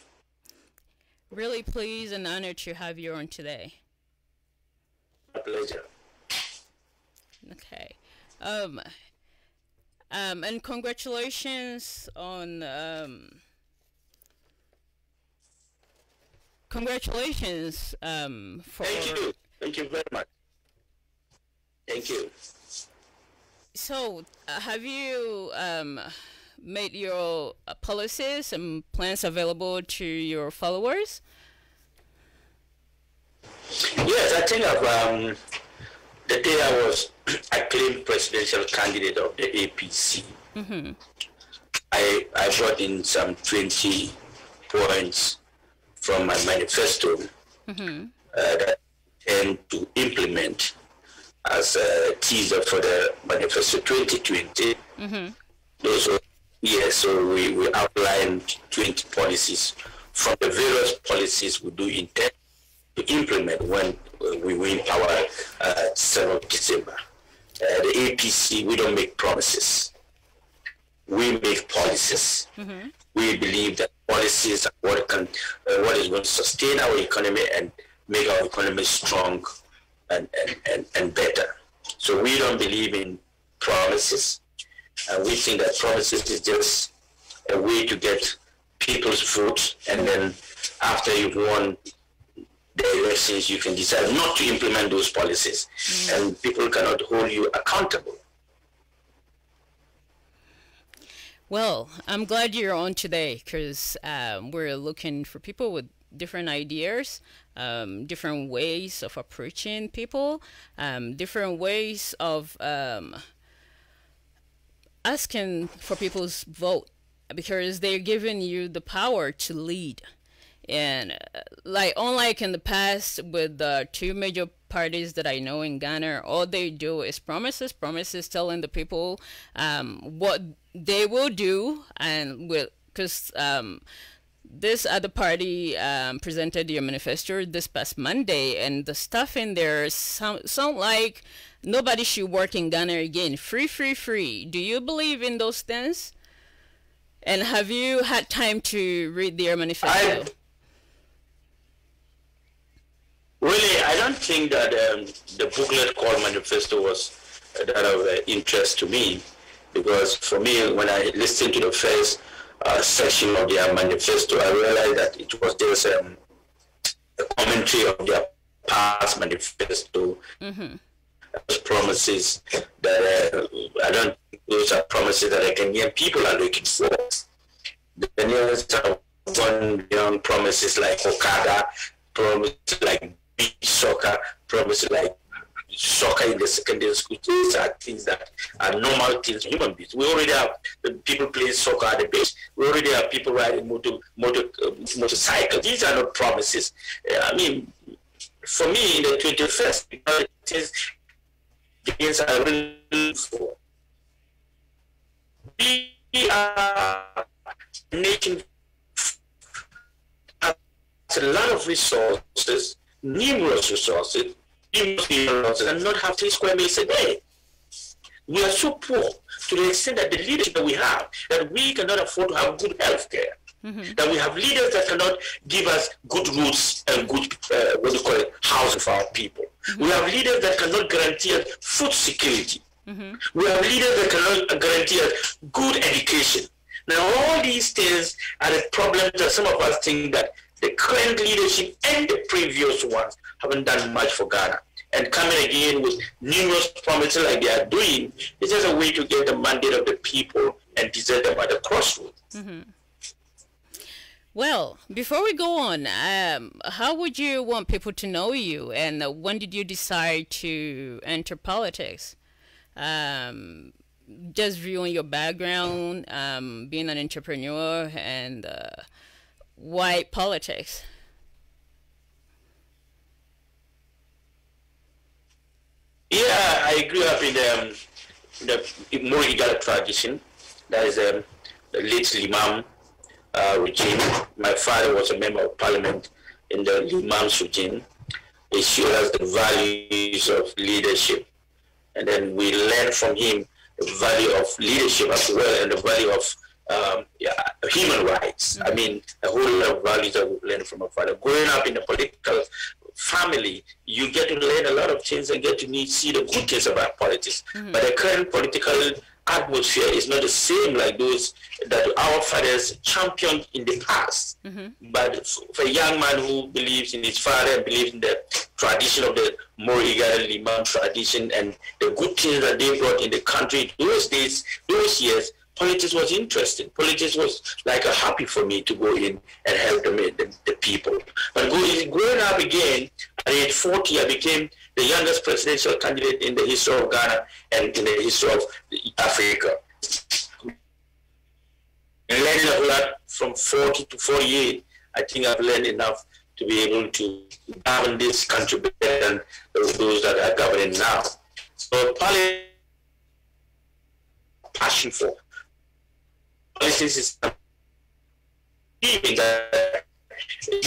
Really pleased and honored to have you on today. My pleasure. Okay. And congratulations on congratulations for. Thank you. Thank you very much. Thank you. So, have you made your policies and plans available to your followers? Yes, I think I've, the day I was acclaimed presidential candidate of the APC, I brought in some 20 points from my manifesto that I intend to implement as a teaser for the Manifesto 2020. Those were, so we outlined 20 policies. From the various policies we do intend to implement when we win our 7th of December. The APC, we don't make promises. We make policies. We believe that policies are what is going to sustain our economy and make our economy strong and better. So we don't believe in promises. We think that promises is just a way to get people's votes, and then after you've won the elections, you can decide not to implement those policies, and people cannot hold you accountable. Well, I'm glad you're on today, because we're looking for people with different ideas, different ways of approaching people, different ways of asking for people's vote, because they're giving you the power to lead. And like, unlike in the past with the two major parties that I know in Ghana, all they do is promises, telling the people what they will do, and because this other party presented their manifesto this past Monday, and the stuff in there sound like nobody should work in Ghana again. Free, free, free. Do you believe in those things? And have you had time to read their manifesto? I don't think that the booklet called Manifesto was that of interest to me, because for me, when I listened to the first section of their manifesto, I realized that it was just a commentary of their past manifesto. Those promises that I don't think those are promises that the Kenyan people are looking for. The Kenyans have done young promises like Okada, promises like beach soccer, promises like soccer in the secondary school. These are things that are normal things for human beings. We already have people playing soccer at the beach. We already have people riding motorcycles. These are not promises. I mean, for me, in the 21st, things are really for. We are making a lot of resources, numerous resources, and not have 3 square meters a day. We are so poor to the extent that the leadership that we have, that we cannot afford to have good health care. That we have leaders that cannot give us good roads and good, housing for our people. We have leaders that cannot guarantee us food security. We have leaders that cannot guarantee us good education. Now, all these things are the problems that some of us think that the current leadership and the previous ones haven't done much for Ghana. And coming again with numerous promises like they are doing, it's just a way to get the mandate of the people and desert them at the crossroads. Well, before we go on, how would you want people to know you, and when did you decide to enter politics? Just viewing your background, being an entrepreneur, and why politics? Yeah, I grew up in the Morigala tradition. That is the late Limam regime. My father was a member of parliament in the Limam's regime. He showed us the values of leadership. And then we learned from him the value of leadership as well, and the value of human rights. I mean, a whole lot of values that we learned from my father. Growing up in a political family, you get to learn a lot of things and get to see the good things about politics. But the current political atmosphere is not the same like those that our fathers championed in the past. But for a young man who believes in his father and believes in the tradition of the Moriga Liman tradition and the good things that they brought in the country those days, those years, politics was interesting. Politics was like a hobby for me to go in and help the people. But growing up again, at age 40, I became the youngest presidential candidate in the history of Ghana and in the history of Africa. And learning a lot from 40 to 48, I think I've learned enough to be able to govern this country better than those that are governing now. So passion for politics is that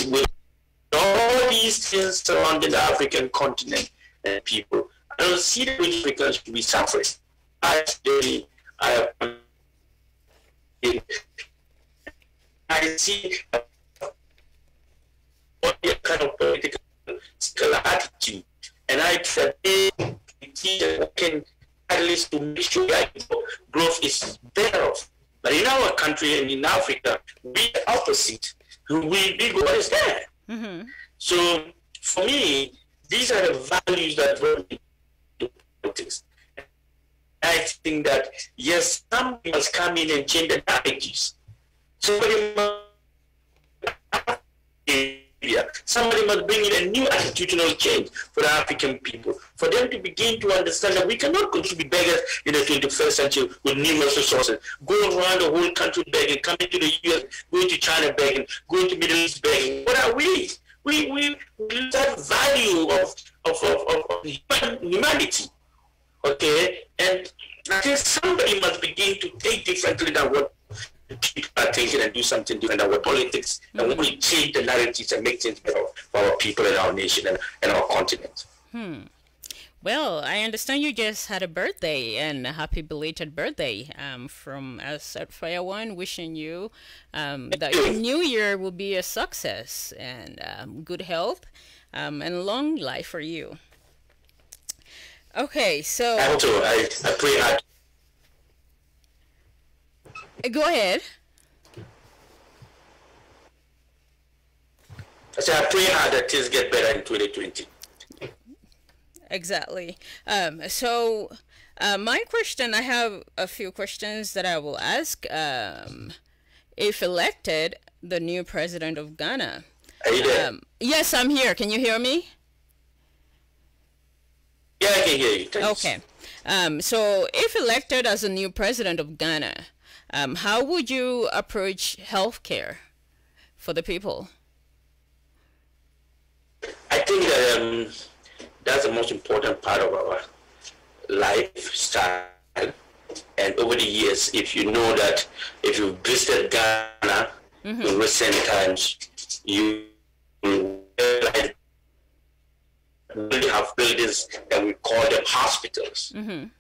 with all these things surrounding the African continent and people, I don't see the way Africans should be suffering. I see what kind of political attitude, and I said can at least to make sure that growth is better off. But in our country and in Africa, we the opposite. We go what is there. So for me, these are the values that run into politics. I think that yes, somebody must come in and change the narratives. Somebody must bring in a new attitudinal change for the African people, for them to begin to understand that we cannot continue to be beggars in the 21st century with numerous resources, going around the whole country begging, coming to the US, going to China begging, going to Middle East begging. What are we? We lose that value of humanity. Okay? And I think somebody must begin to think differently than what people are thinking and do something different than what politics, and when we change the narratives and make things better for our people and our nation and our continent. Well, I understand you just had a birthday, and a happy belated birthday from us at Fire One, wishing you that your new year will be a success and good health and long life for you. Okay, so... I pray hard. Go ahead. I said I pray hard that things get better in 2020. Exactly. So my question, I have a few questions that I will ask. If elected, the new president of Ghana. Are you there? Yes, I'm here. Can you hear me? Yeah, I can hear you. Thanks. Okay. So if elected as a new president of Ghana, how would you approach healthcare for the people? I think that that's the most important part of our lifestyle. And over the years, if you know that, if you visited Ghana in recent times, you realize we have buildings that we call them hospitals.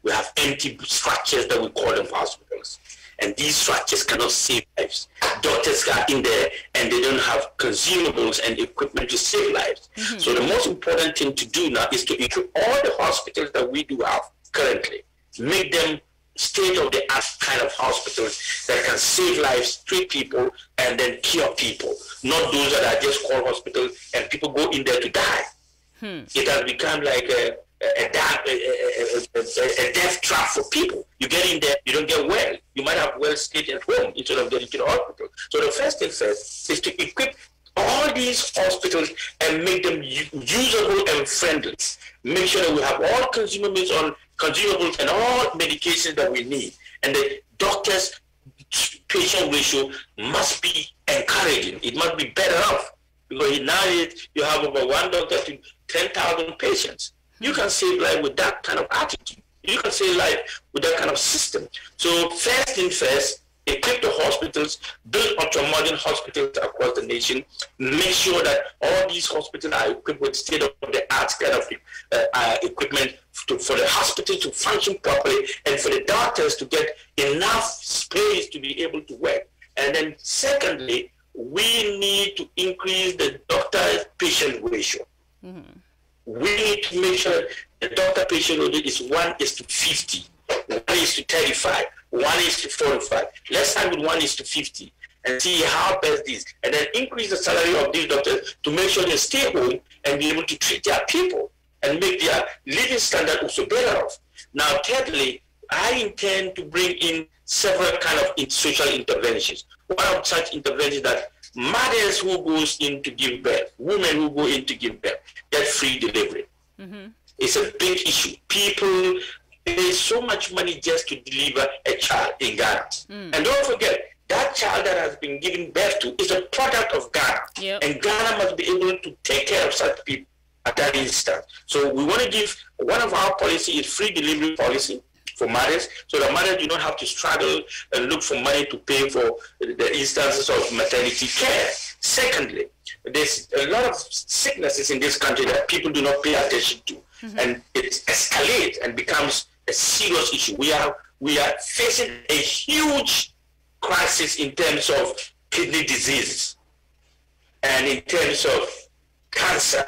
We have empty structures that we call them hospitals. And these structures cannot save lives. Doctors are in there and they don't have consumables and equipment to save lives. So the most important thing to do now is to equip all the hospitals that we do have currently, make them state-of-the-art kind of hospitals that can save lives, treat people, and then cure people. Not those that are just called hospitals and people go in there to die. It has become like a death trap for people. You get in there, you don't get well. You might have well stayed at home instead of getting to the hospital. So the first thing first is to equip all these hospitals and make them usable and friendly. Make sure that we have all consumables and all medications that we need. And the doctors' patient ratio must be encouraging. It must be better off. Because nowadays you have over 1 doctor to 10,000 patients. You can save life with that kind of attitude. You can save life with that kind of system. So first thing first, equip the hospitals, build ultra-modern hospitals across the nation, make sure that all these hospitals are equipped with state-of-the-art kind of equipment for the hospital to function properly and for the doctors to get enough space to be able to work. And then secondly, we need to increase the doctor-patient ratio. We need to make sure the doctor-patient ratio is 1:50, 1:35, 1:45. Let's start with 1:50 and see how best this, and then increase the salary of these doctors to make sure they stay home and be able to treat their people and make their living standard also better off. Now, thirdly, I intend to bring in several kind of social interventions. One of such interventions that mothers who goes in to give birth, women who go in to give birth, get free delivery. It's a big issue. People pay so much money just to deliver a child in Ghana. And don't forget, that child that has been given birth to is a product of Ghana. And Ghana must be able to take care of such people at that instance. So we want to give, one of our policy is free delivery policy for mothers, so that mothers do not have to struggle and look for money to pay for the instances of maternity care. Secondly, there's a lot of sicknesses in this country that people do not pay attention to, and it escalates and becomes a serious issue. We are facing a huge crisis in terms of kidney diseases and in terms of cancer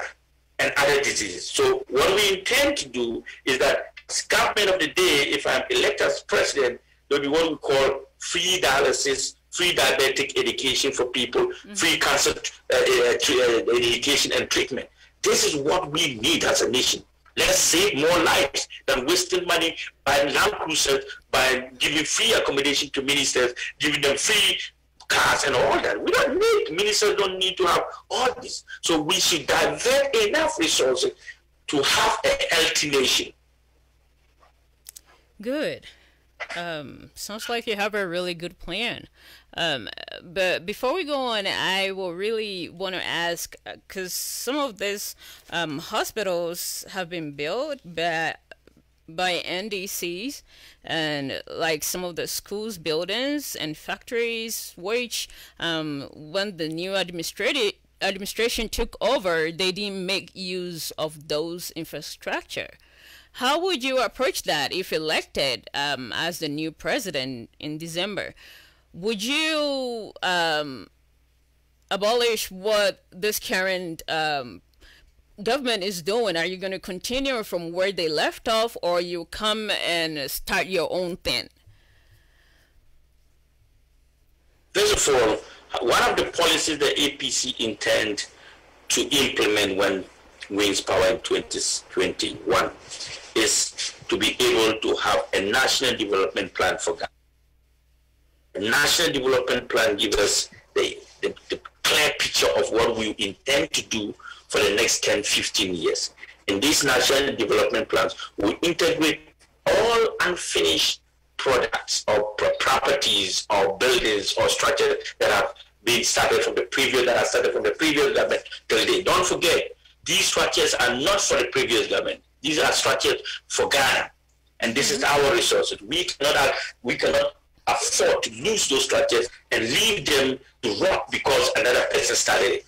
and other diseases. So what we intend to do is that as government of the day, if I'm elected as president, there'll be what we call free dialysis, free diabetic education for people, free cancer education and treatment. This is what we need as a nation. Let's save more lives than wasting money buying land cruisers, by giving free accommodation to ministers, giving them free cars and all that. We don't need, ministers don't need to have all this. So we should divert enough resources to have a healthy nation. Good. Sounds like you have a really good plan. But before we go on, I will really want to ask, because some of these hospitals have been built by NDCs, and like some of the schools, buildings, and factories, which when the new administration took over, they didn't make use of those infrastructure. How would you approach that if elected as the new president in December? Would you abolish what this current government is doing? Are you going to continue from where they left off, or you come and start your own thing? First of all, one of the policies the APC intend to implement when wins power in 2021 is to be able to have a national development plan for Ghana. A national development plan gives us the clear picture of what we intend to do for the next 10, 15 years. In these national development plans, we integrate all unfinished products or properties or buildings or structures that have been started from the previous, government till date. Don't forget, these structures are not for the previous government. These are structures for Ghana, and this is our resources. We cannot afford to lose those structures and leave them to rot because another person started it.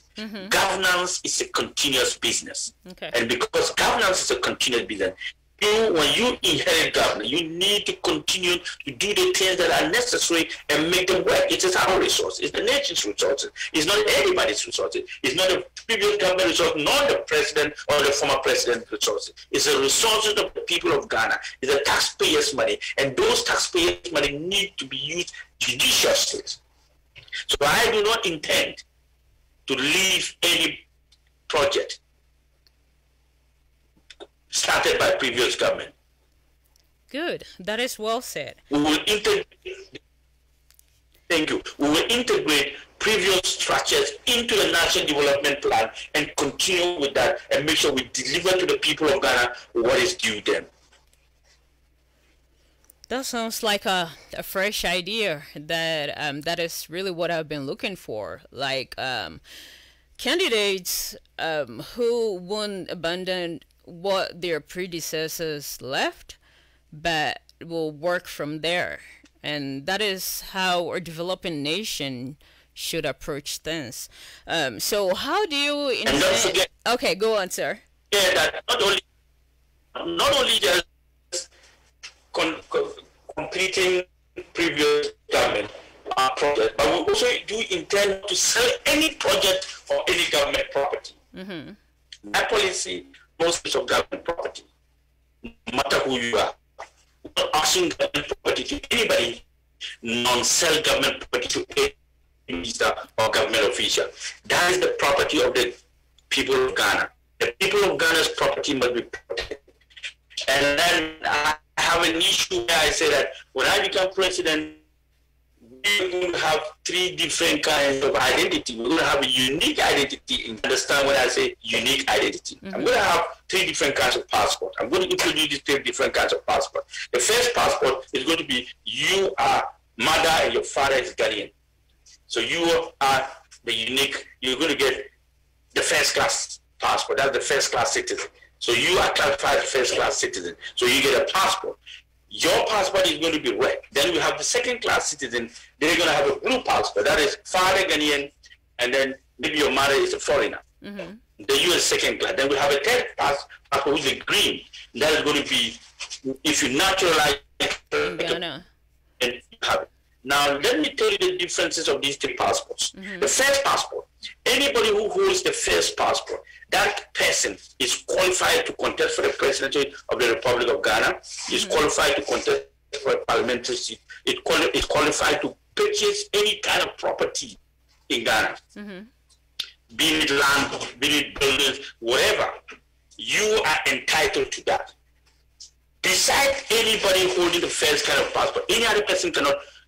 Governance is a continuous business, and because governance is a continuous business, when you inherit government, you need to continue to do the things that are necessary and make them work. It is our resource. It's the nation's resources. It's not anybody's resources. It's not the previous government resource, nor the president or the former president's resources. It's the resources of the people of Ghana. It's the taxpayers' money, and those taxpayers' money need to be used judiciously. So I do not intend to leave any project started by previous government. Good. That is well said. We will integrate. Thank you. We will integrate previous structures into the national development plan and continue with that and make sure we deliver to the people of Ghana what is due them. That sounds like a fresh idea. That is really what I've been looking for. Like candidates who won't abandon what their predecessors left, but will work from there. And that is how a developing nation should approach things. So how do you intend... Okay, go on, sir. Yeah, that not only just completing previous government project, but we also do intend to sell any project or any government property. That policy, most of government property, no matter who you are, not auction government property to anybody, non-sell government property to any minister or government official. That is the property of the people of Ghana. The people of Ghana's property must be protected. And then I have an issue where I say that when I become president, we're going to have three different kinds of identity. We're going to have a unique identity. Understand when I say unique identity? I'm going to have three different kinds of passport. I'm going to introduce these three different kinds of passport. The first passport is going to be you are mother and your father is Ghanaian. So you are the unique, you're going to get the first class passport. That's the first class citizen. So you are classified as first class citizen. So you get a passport. Your passport is going to be red. Then we have the second class citizen. They're going to have a blue passport. That is father Ghanaian, and then maybe your mother is a foreigner. Then you are second class. Then we have a third passport which is green. That is going to be if you naturalize in Ghana. And you have it. Now let me tell you the differences of these three passports. The first passport, anybody who holds the first passport, that person is qualified to contest for the presidency of the Republic of Ghana, is qualified to contest for a parliamentary seat, is qualified to purchase any kind of property in Ghana, be it land, be it buildings, whatever. You are entitled to that. Besides anybody holding the first kind of passport, any other person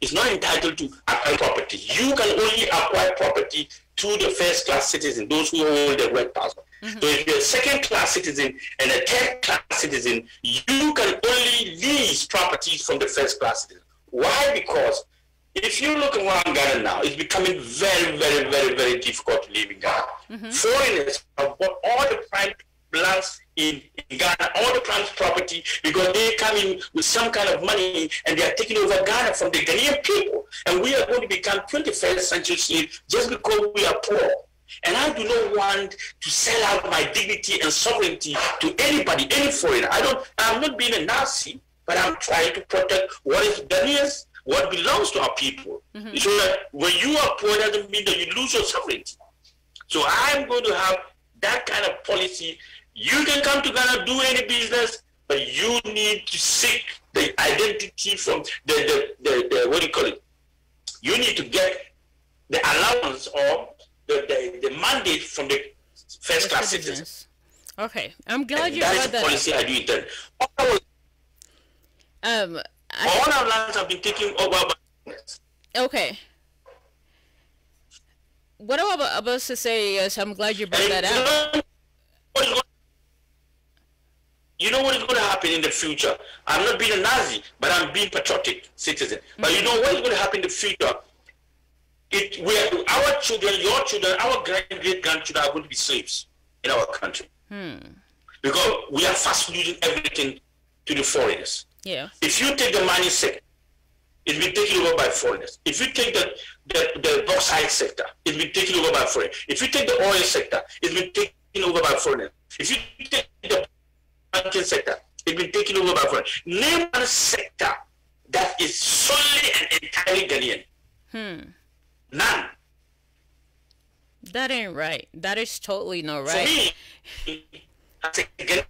is not entitled to acquire property. You can only acquire property to the first class citizen, those who hold the red passport. So if you're a second class citizen and a third class citizen, you can only lease properties from the first class citizen. Why? Because if you look around Ghana now, it's becoming very, very, very, very difficult to live in Ghana. Foreigners have bought all the prime lands in Ghana, all the prime property, because they come in with some kind of money and they are taking over Ghana from the Ghanaian people. And we are going to become 21st century slaves just because we are poor. And I do not want to sell out my dignity and sovereignty to anybody, any foreigner. I'm not being a Nazi, but I'm trying to protect what is Ghanaians, what belongs to our people. So that when you are poor, doesn't mean that you lose your sovereignty. So I'm going to have that kind of policy. You can come to Ghana, do any business, but you need to seek the identity from the what do you call it? You need to get the allowance or the mandate from the first class citizens. Okay, I'm glad you brought that. That is the policy I do it. All our lands have been taken over by. Okay. What I'm about to say is I'm glad you brought that out. You know what is going to happen in the future? I'm not being a Nazi, but I'm being patriotic citizen. But you know what is going to happen in the future? Our children, your children, our great-grandchildren are going to be slaves in our country. Because we are fast losing everything to the foreigners. Yeah. If you take the mining sector, it's been taken over by foreigners. If you take the bauxite sector, it's been taken over by foreigners. If you take the oil sector, it's been taken over by foreigners. If you take the banking sector, it's been taken over by foreigners. Name one sector that is solely and entirely Ghanaian. None. That ain't right. That is totally not right. For me, I say Ghanaian.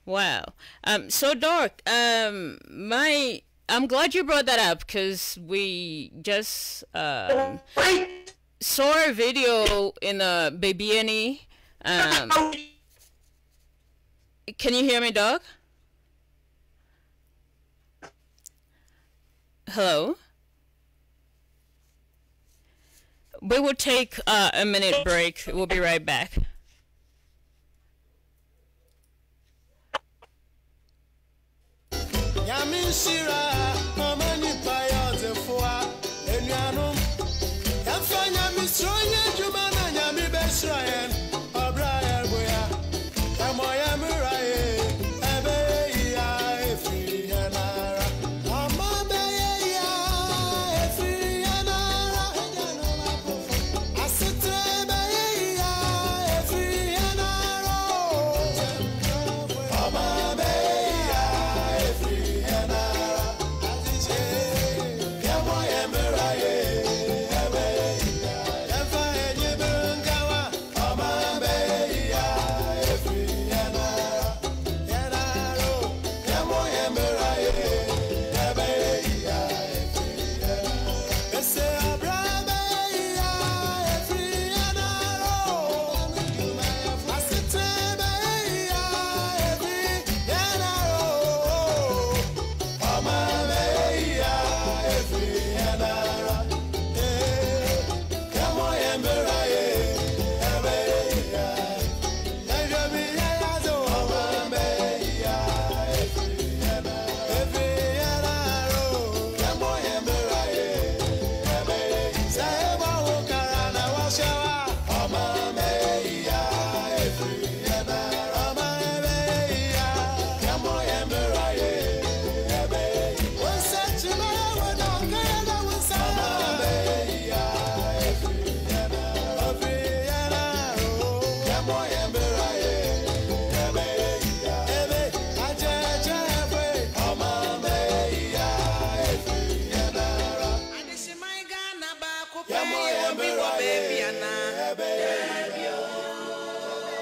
Wow. So Dork, I'm glad you brought that up because we just saw a video in a Baby Annie. Can you hear me, dog? Hello? We will take a minute break. We'll be right back.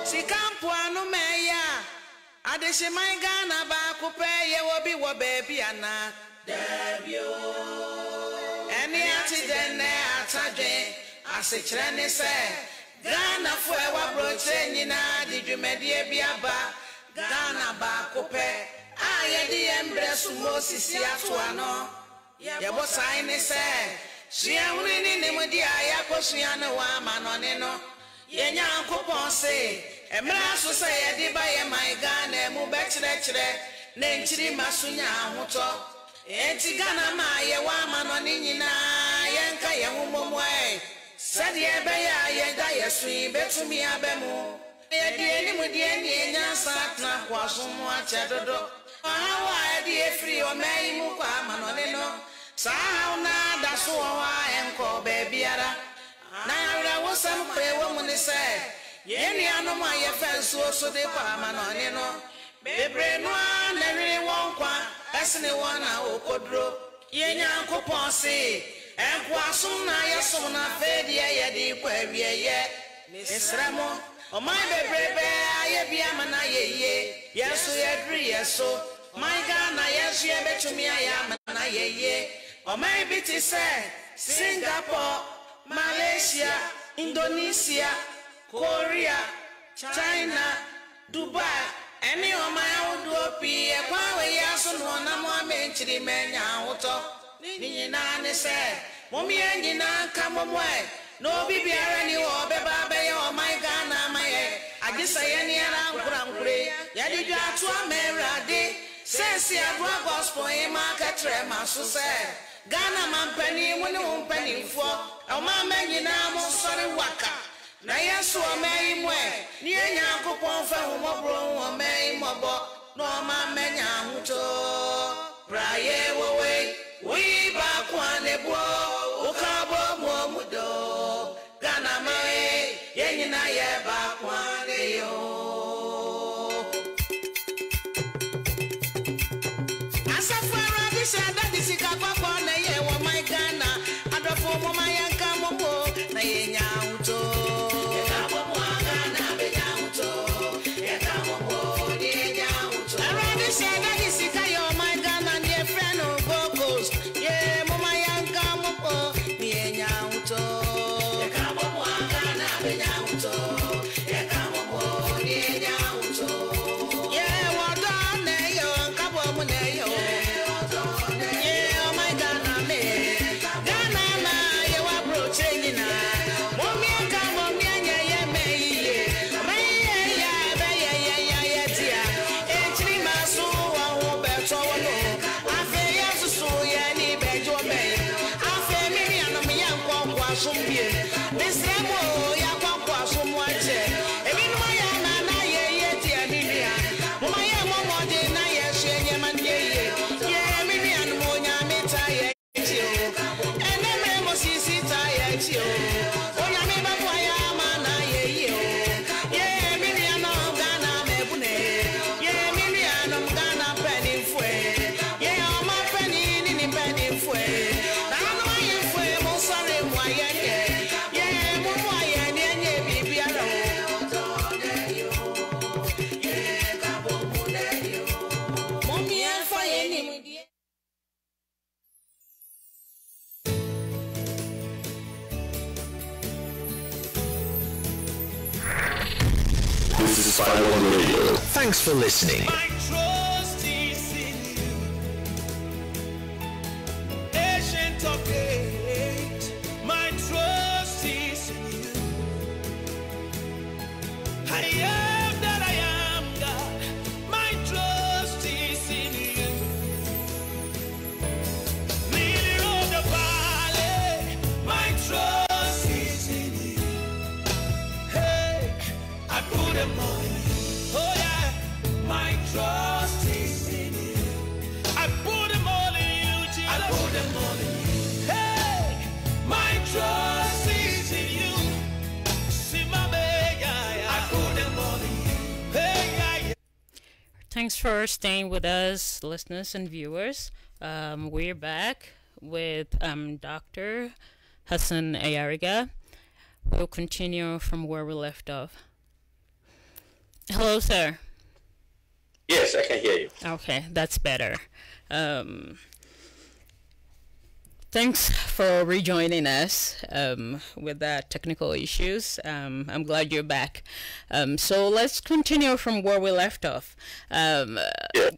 Sikampo anu meya adeshe my Ghana ba kupe ye wobi wo baby ana debio eni ati dene atade asechre ne se Ghana fo e wa broche nyina di dwumedie biaba Ghana ba kupe aye di embre sumo sisi ato ano ye bo sai ne se Shia wini ni mudi aya kosua ne wa manone no ye nyankopon se emra so se ye di ba ye my Ghana mu be kire ne nchiri masunya ahoto enti Ghana ma ye wa manone nyina ye nka ye humomo ai sade ye be ya ye da ye sui betumi abemu ye di ni mudi eni nyansa tna kwaso mu achedodo awa ye di efri o mai mu kwa manone no Sauna da suwa enko bebiara na yara wosam kwe wo mu ni se yeni anu ma ye fenso so de kwa manone no bebre no na ri won kwa esne wona okodro ye nyankopon se enko asom na ye som na fedi ye di kwa wie ye misramo o mai bebre be aye bia mana ye yeso ye dri yeso my Ghana yeso ye betumi aya mana ye O may be to say Singapore, Malaysia, Indonesia, Korea, China, Dubai, any of my old be a power yasun one more mentioned menya auto. Nina say, Mommy and Nina come away. No baby any or baby or my Ghana my I just say any around Grey. Yadi to America. Sense ya gospel in market trema so say. Ghana man penny when you penny for a man yina mo sorry waka. Na yesu o mai mwe ni Nyankopon fa ho mobro o mai mobo no ma menya huto praye wo we ba kwa ne bo o ka bo mo mudo Ghana mai ye nyina ye ba kwa ne yo asafara bi sada disika kwa na ye wo my Ghana adofo mo my yanka mo bo na ye nyauto ye ka mo Ghana be nyauto ye ka mo bo ye nyauto aradi sada disika yo my Ghana ni friend of vocals ye mo my yanka mo bo ye nyauto ye ka mo Ghana be nyauto ye ka mo bo ye nyauto ye wo do na yo ka bo mo na yo Thanks for listening. My trust is in you, ancient of days. My trust is in you. I am that I am, God. My trust is in you. Leader of the valley, my trust is in you. Hey, I put them on you. Oh yeah, my trust is in you. I put them all in you, Jesus. I put them all in you. Hey, my trust is in you. See my baby, I put them all in you. Hey, yeah. Thanks for staying with us, listeners and viewers. We're back with Dr. Hassan Ayariga. We'll continue from where we left off. Hello, sir. Yes, I can hear you. Okay, that's better. Thanks for rejoining us with that technical issues. I'm glad you're back. So let's continue from where we left off.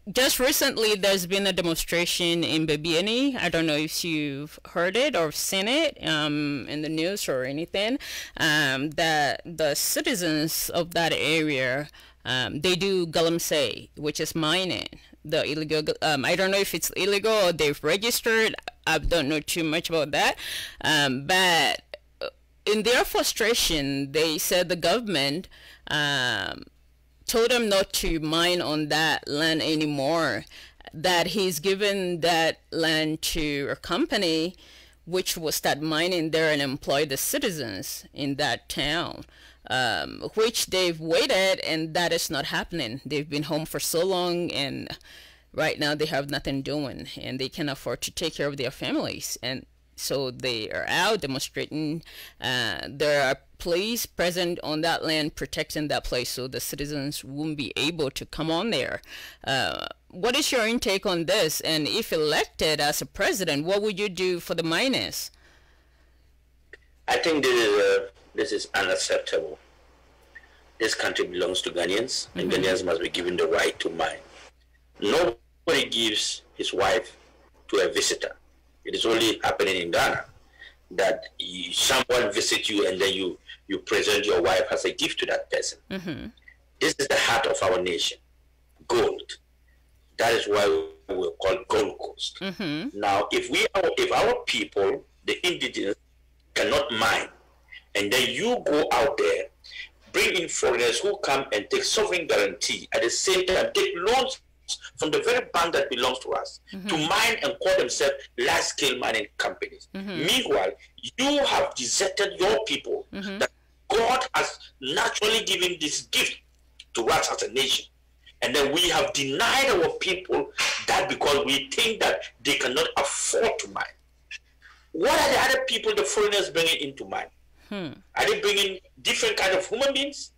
Just recently, there's been a demonstration in Babiani. I don't know if you've heard it or seen it in the news or anything. That the citizens of that area, they do galamsey, which is mining. The illegal, I don't know if it's illegal or they've registered. I don't know too much about that. But in their frustration, they said the government told them not to mine on that land anymore, that he's given that land to a company which will start mining there and employ the citizens in that town. Which they've waited, and that is not happening. They've been home for so long, and right now they have nothing doing, and they can afford to take care of their families, and so they are out demonstrating. There are police present on that land protecting that place, so the citizens won't be able to come on there. What is your intake on this? And if elected as a president, what would you do for the miners? I think this is unacceptable. This country belongs to Ghanaians, and Ghanaians must be given the right to mine. Nobody gives his wife to a visitor. It is only happening in Ghana that someone visits you and then you present your wife as a gift to that person. This is the heart of our nation, gold. That is why we're called Gold Coast. Now, if our people, the indigenous, cannot mine, and then you go out there, bring in foreigners who come and take sovereign guarantee, at the same time take loans from the very bank that belongs to us to mine and call themselves large-scale mining companies. Meanwhile, you have deserted your people that God has naturally given this gift to us as a nation. And then we have denied our people that because we think that they cannot afford to mine. What are the other people the foreigners bringing into mine? Are they bringing different kind of human beings?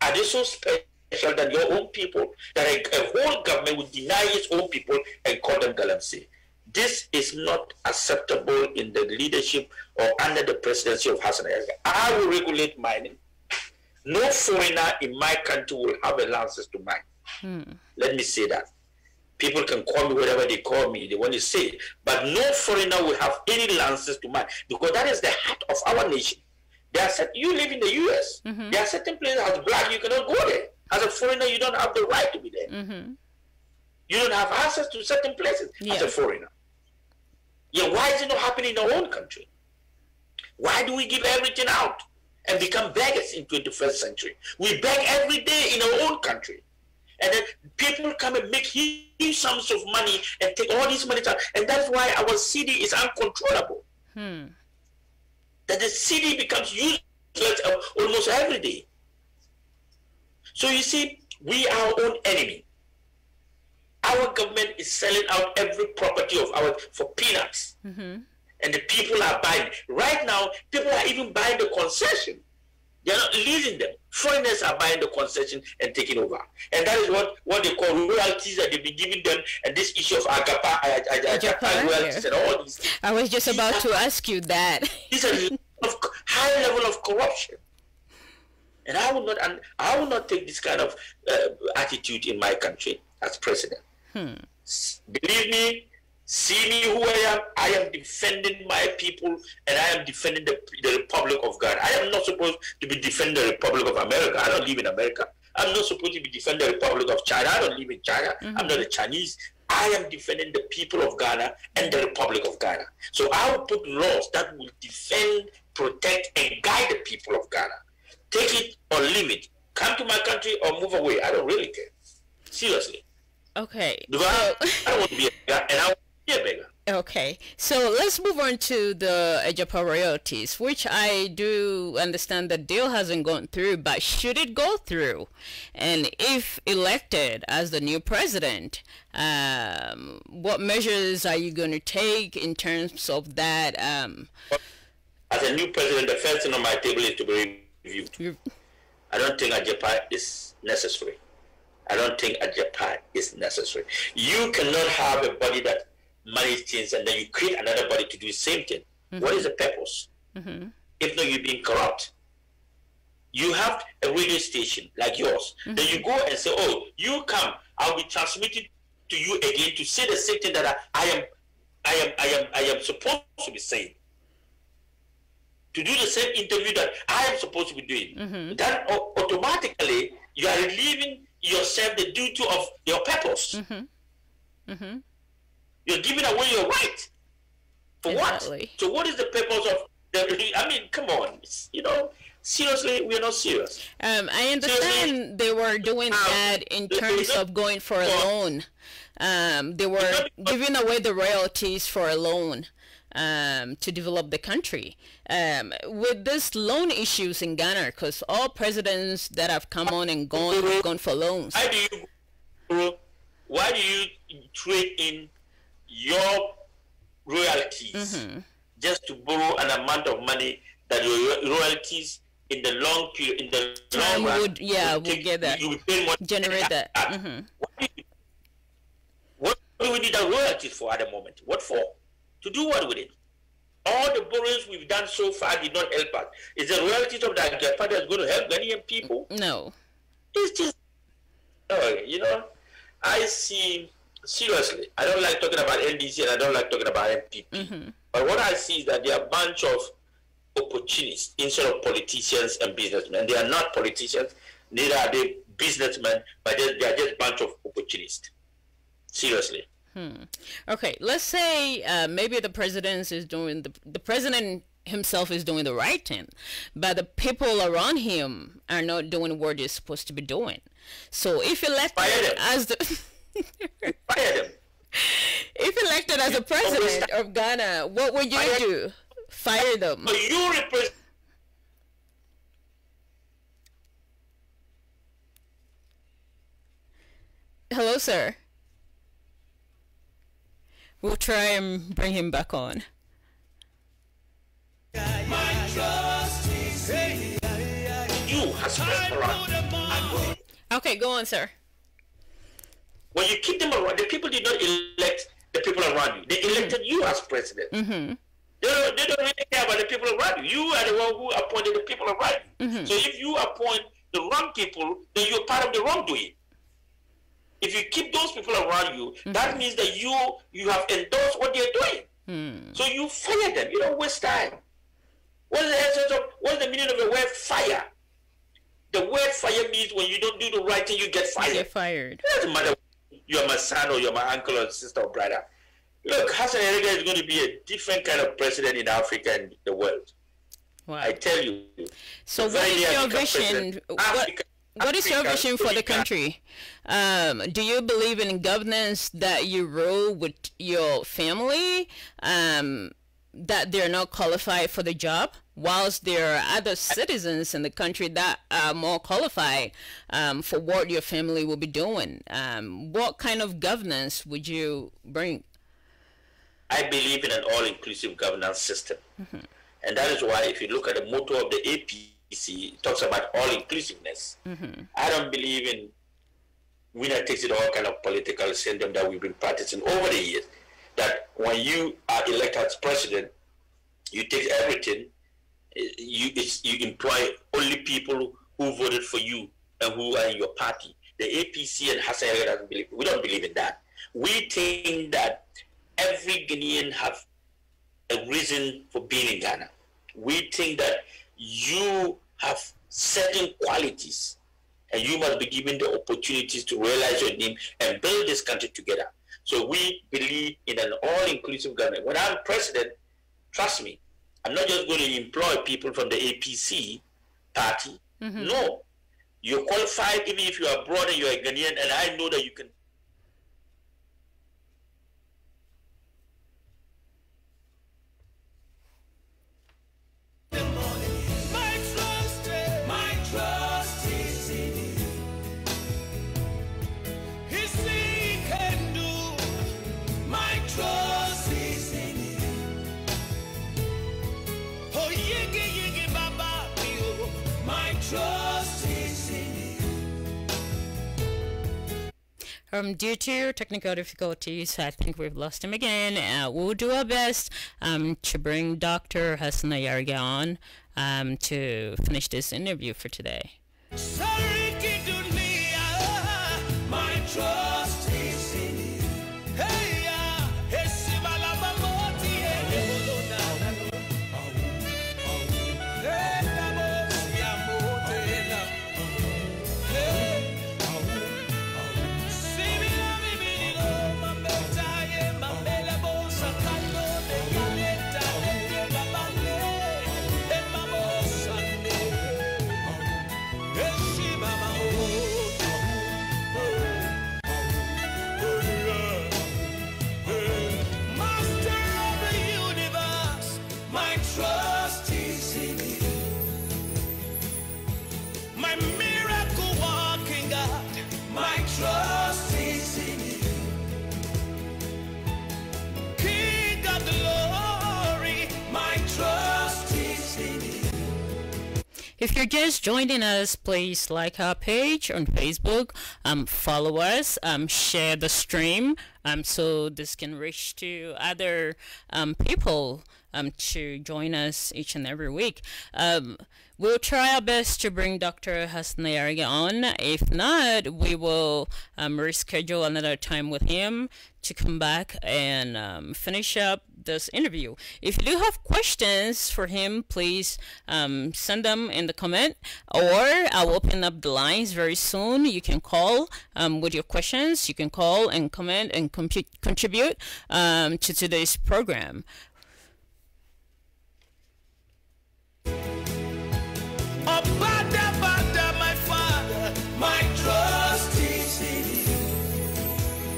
Are they so special than your own people that a whole government would deny its own people and call them galamsey? This is not acceptable in the leadership or under the presidency of HASSAN AYARIGA. I will regulate mining. No foreigner in my country will have a license to mine. Let me say that. People can call me whatever they call me, they want to say, but no foreigner will have any license to mine, because that is the heart of our nation. There are you live in the US, there are certain places as black you cannot go there. As a foreigner, you don't have the right to be there. You don't have access to certain places as a foreigner. Yeah, why is it not happening in our own country? Why do we give everything out and become beggars in 21st century? We beg every day in our own country. And then people come and make huge sums of money and take all this money, and that's why our city is uncontrollable. That the city becomes useless almost every day. So you see, we are our own enemy. Our government is selling out every property of ours for peanuts. And the people are buying. Right now, people are even buying the concession. They are not leasing them. Foreigners are buying the concession and taking over. And that is what they call royalties that they've been giving them, and this issue of Agapa royalties and all these things. I was just about to ask you that. It's a high level of corruption. And I will not take this kind of attitude in my country as president. Believe me, see me who I am defending my people, and I am defending the Republic of God. I am not supposed to be defending the Republic of America. I don't live in America. I'm not supposed to be defending the Republic of China. I don't live in China. I'm not a Chinese. I am defending the people of Ghana and the Republic of Ghana. So I will put laws that will defend, protect, and guide the people of Ghana. Take it or leave it. Come to my country or move away. I don't really care. Seriously. Okay. I don't want to be a beggar, and I want to be a beggar. Okay, so let's move on to the Ajapa royalties, which I do understand the deal hasn't gone through, but should it go through? And if elected as the new president, what measures are you going to take in terms of that? As a new president, the first thing on my table is to be reviewed. I don't think Ajepa is necessary. I don't think Ajepa is necessary. You cannot have a body that manages things and then you create another body to do the same thing. What is the purpose? If not, you're being corrupt. You have a radio station like yours. Then you go and say, oh, you come, I'll be transmitting to you again to say the same thing that I am supposed to be saying. To do the same interview that I am supposed to be doing. Then automatically you are relieving yourself the duty of your purpose. You're giving away your right. For what? So what is the purpose of the, I mean, come on, you know, seriously, we are not serious. I understand they were doing that in terms of going for a loan. They were giving away the royalties for a loan to develop the country. With this loan issues in Ghana, because all presidents that have come on and gone have gone for loans. Why do you trade in your royalties just to borrow an amount of money that your royalties in the long period, in the long run, would get that, you will pay more, generate that. What do we need a royalties for at the moment? What for? To do what with it? All the borrowings we've done so far did not help us. Is the royalties of the Agepa that's going to help Ghanaian people? No. It's just, you know, I see, seriously, I don't like talking about NDC and I don't like talking about MPP. But what I see is that they are a bunch of opportunists instead of politicians and businessmen. They are not politicians, neither are they businessmen, but they are just a bunch of opportunists. Seriously. Okay, let's say maybe the president is doing the president himself is doing the right thing, but the people around him are not doing what they're supposed to be doing. So if elected as the if elected as the president of Ghana, what would you do? Fire them? So you represent. Hello, sir. We'll try and bring him back on. You has around. Okay, go on, sir. When you keep them around, the people did not elect the people around you. They elected you as president. They don't really care about the people around you. You are the one who appointed the people around you. So if you appoint the wrong people, then you're part of the wrongdoing. If you keep those people around you, that means that you have endorsed what they're doing. So you fire them. You don't waste time. What's the essence of, what's the meaning of the word fire? The word fire means when you don't do the right thing, you get fired. You get fired. It doesn't matter you're my son or you're my uncle or sister or brother. Look, HASSAN AYARIGA is going to be a different kind of president in Africa and the world. Wow. I tell you. So what is your vision? What is your vision for the country? Do you believe in governance that you rule with your family, that they're not qualified for the job, whilst there are other citizens in the country that are more qualified for what your family will be doing? What kind of governance would you bring? I believe in an all-inclusive governance system. And that is why if you look at the motto of the APC, it talks about all-inclusiveness. I don't believe in winner takes it all kind of political syndrome that we've been practicing over the years, that when you are elected as president, you take everything, you employ only people who voted for you and who are in your party. The APC and HASSAN AYARIGA doesn't believe, we don't believe in that. We think that every Ghanaian have a reason for being in Ghana. We think that you have certain qualities and you must be given the opportunities to realize your name and build this country together. So we believe in an all-inclusive government. When I'm president, trust me, I'm not just going to employ people from the APC party. No. You're qualified even if you are abroad and you're a Ghanaian, and I know that you can. Trust Due to technical difficulties, I think we've lost him again. We'll do our best to bring Dr. Hassan Ayariga on to finish this interview for today. My trust is in you. Hey, trust is in you. King of glory, my trust is in you. If you're just joining us, please like our page on Facebook, follow us, share the stream, so this can reach to other people to join us each and every week. We'll try our best to bring Dr. Hassan Ayariga on. If not, we will reschedule another time with him to come back and finish up this interview. If you do have questions for him, please send them in the comment, or I'll open up the lines very soon. You can call with your questions. You can call and comment and contribute to today's program. Oh, Bada, my Father, my trust is in you.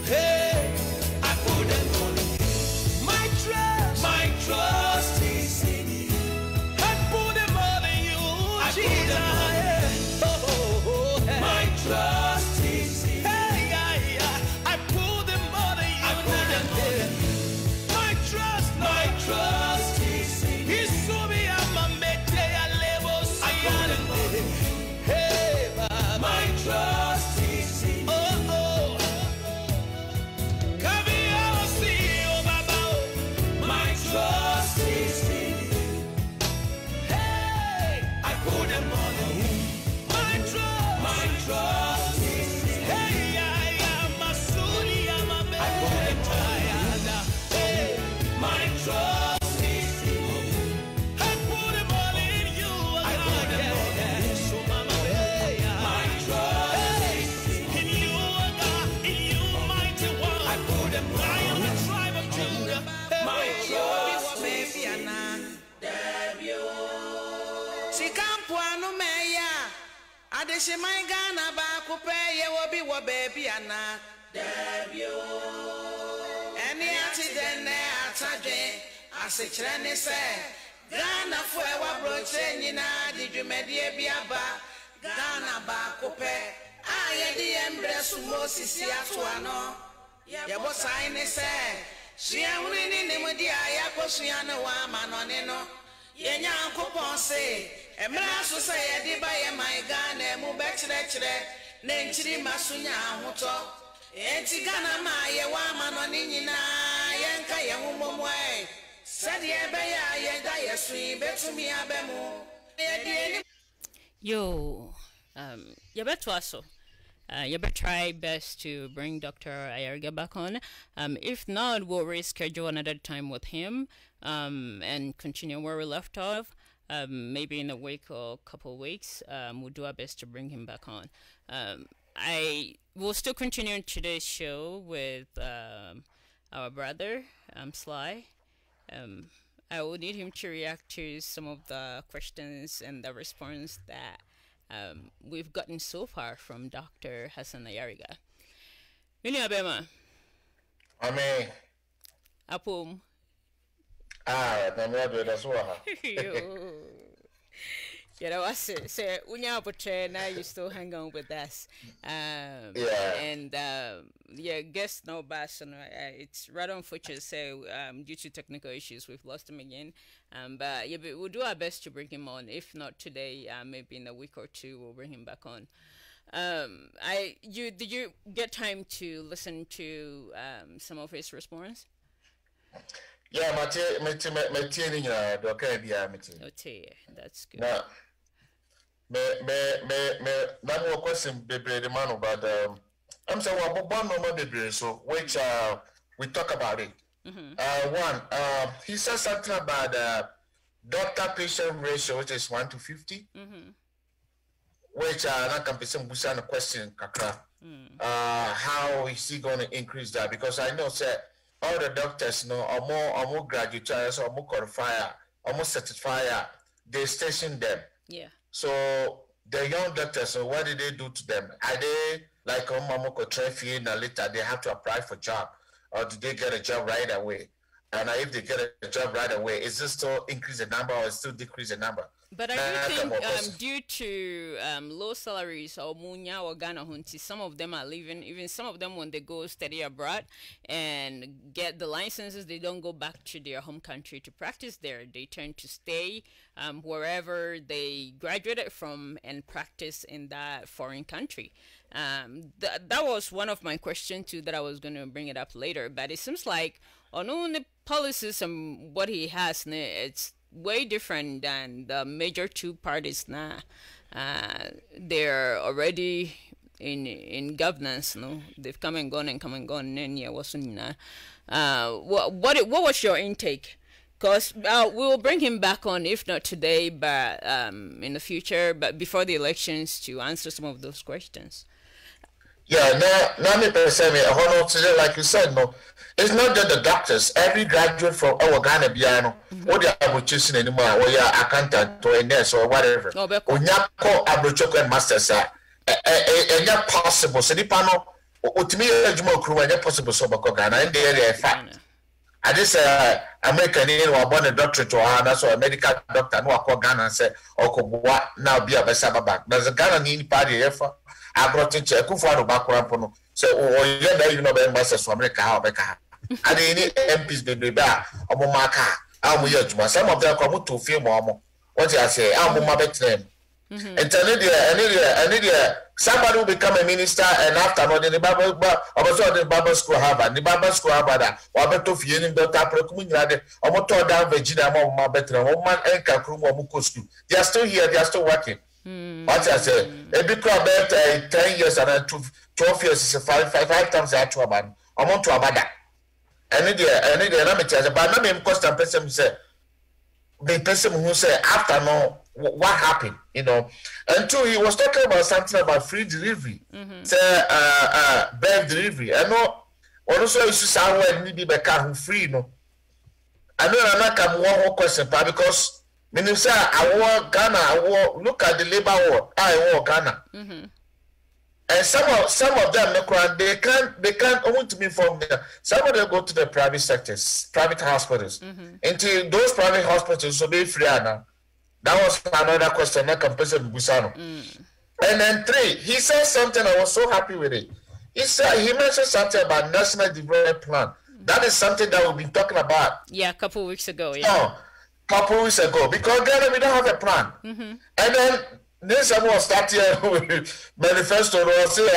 Hey, I put them on you. My trust is in you. I put them on you, Jesus. My trust is in you. Hey, I put them on you. I put them on you. My trust is in you. My trust is in you. My trust is in you. Hey, I put them on you. My trust is in you. Hey, I am a Suri, I'm a man. I put them on you. Hey, my trust is in you. I put them all in you. I put them all in you. So mama, hey, my trust is in you, God, in you, mighty one. I put them all. I am the tribe of Judah. My trust is in you. Sikampuano meya adeshimai gana ba kupeye wobi wo baby ana debio eni ati dene atadwe asechire ne se Ghana fo e wa broche nyina di dwumedie biaba Ghana ba kupe aye di embre sumo sisi atoano ye bo sai ne se hia huni ni mudi aya kosua ne wa manone no ye nyankopon se emra so se ye di ba ye mai Ghana mu be kire ne nchiri masunya ahoto enti Ghana ma ye wa manone nyina ye nka ye humomwe Yo, you better also. You better try best to bring Dr. Ayariga back on. If not, we'll reschedule another time with him and continue where we left off. Maybe in a week or a couple of weeks, we'll do our best to bring him back on. I will still continue today's show with our brother, Sly. I will need him to react to some of the questions and the response that we've gotten so far from Dr. Hassan Ayariga. Mini Abema. Amen. Apum. That's what. You know, I say, now you still hang on with us. And guest no bass, and it's rather unfortunate. So, due to technical issues, we've lost him again. But we'll do our best to bring him on. If not today, maybe in a week or two, we'll bring him back on. Did you get time to listen to some of his response? Yeah, okay, that's good. Now, me question the man about I'm saying one number so which we talk about it. One, he said something about doctor-patient ratio, which is 1 to 50. Which I can be some question, kakra. How is he going to increase that? Because I know, sir, all the doctors know are more graduate or more qualifier, or more certifier. They station them. Yeah. So the young doctors, so what did they do to them? Are they like Mamoko Trefi and later they have to apply for job, or do they get a job right away? And if they get a job right away, is this still increase the number or still decrease the number? But I do think due to low salaries or Munya or Ghana Hunti, some of them are leaving. Even some of them, when they go study abroad and get the licenses, they don't go back to their home country to practice there. They tend to stay wherever they graduated from and practice in that foreign country. That was one of my questions too that I was going to bring it up later. But it seems like on all the policies and what he has, it's way different than the major two parties now. They're already in governance. No, they've come and gone. And yeah, wasn't what was your intake? Because we'll bring him back on, if not today, but in the future, but before the elections, to answer some of those questions. Yeah, now me personally, like you said, no, it's not just the doctors. Every graduate from our Ghana, piano, what they are choosing anymore, or you're accountant or a nurse or whatever. When you call abrochoko and masters, and not possible. So the panel, to me, crew and possible so Ghana and the area fact. I just American or born a doctorate or that's a medical doctor no call Ghana and say, what now be a best back. There's a Ghana need party effort. I brought in check for background. So, you know, ambassadors from America, how Becca. And any MPs be back, or Momaka, I'm with you. Some of them come to film what I say, I'm my name. And somebody will become a minister and after not in the Bible, but also the Bible school Harvard, the Bible school Harvard, or better for you, Dr. Procumina, or motor down Virginia, my better, woman, and Kakrum or Mukosu. They are still here, they are still working. What I say, a big crowd 10 years and 12 years is 5 times that to a man. I want to abada. And the but not me cost and person say the person who say after no what happened, you know. And two, he was talking about something about free delivery. Say birth delivery. I know also you should somewhere need be car free, no. I know I'm not come one more question, because Minister, I want Ghana. Look at the labor war. I want Ghana, and some of them, they can't own to me from there. Some of them go to the private sectors, private hospitals. Until those private hospitals will be free now. That was another question. That compensation Busano. And then 3, he said something. I was so happy with it. He mentioned something about National Development Plan. That is something that we've been talking about. Yeah, a couple of weeks ago. Yeah. Oh, couple weeks ago, because Ghana we don't have a plan. And then this someone start here with manifesto or say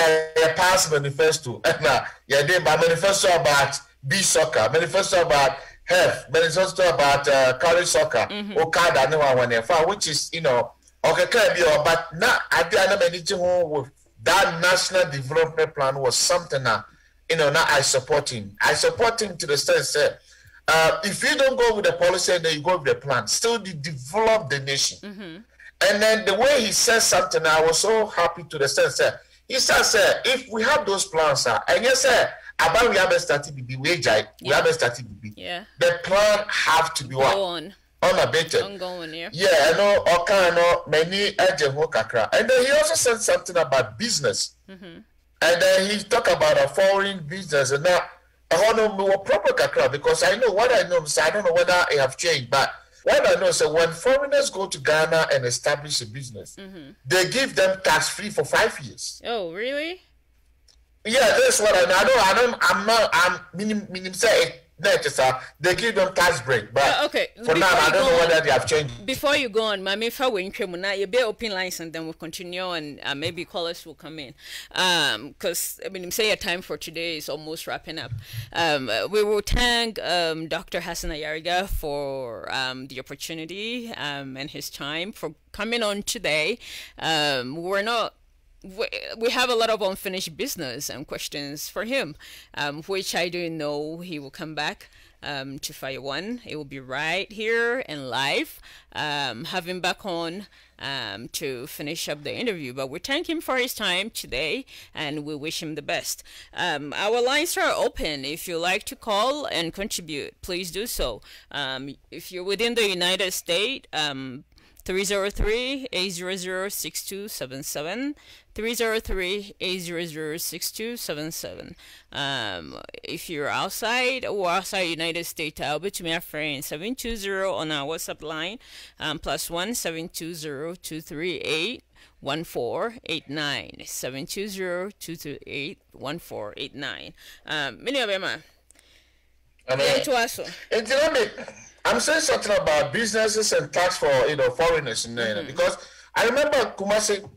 a pass manifesto. And yeah, they manifesto about beach soccer, manifesto about health, manifesto about college soccer, Okada, no one, which is, you know, okay, can be, but now I didn't anything with that National Development Plan was something that, you know, now I support him. I support him to the sense that if you don't go with the policy and then you go with the plan, still develop the nation. And then the way he says something, I was so happy to the sense that he says, if we have those plans, and yes, about we haven't started BB, we haven't started BB. Yeah. The plan have to be what? Unabated. Ongoing, yeah. Yeah, I know, okay, many kakra. And then he also said something about business. And then he talked about a foreign business and now. I want to know proper kakra because I know what I know. So I don't know whether I have changed, but what I know is when foreigners go to Ghana and establish a business, they give them tax free for 5 years. Oh, really? Yeah, that's what I know. I'm meaning say they give them tax break. But okay. For now, I don't know whether they have changed. Before you go on, Mami, if I win Kremuna, you better open lines and then we'll continue and maybe callers will come in. Because I mean, say your time for today is almost wrapping up. We will thank Dr. Hassan Ayariga for the opportunity and his time for coming on today. We have a lot of unfinished business and questions for him, which I do know he will come back to Fire One. It will be right here and live. Have him back on to finish up the interview. But we thank him for his time today and we wish him the best. Our lines are open. If you like to call and contribute, please do so. If you're within the United States, 303-800-6277, 303-800-6277. If you're outside United States, I'll be to my friend 720 on our WhatsApp line, +1 720-238 1489 720-238-1489. Many of them are. I'm saying something about businesses and tax for foreigners in there because I remember Kumasi,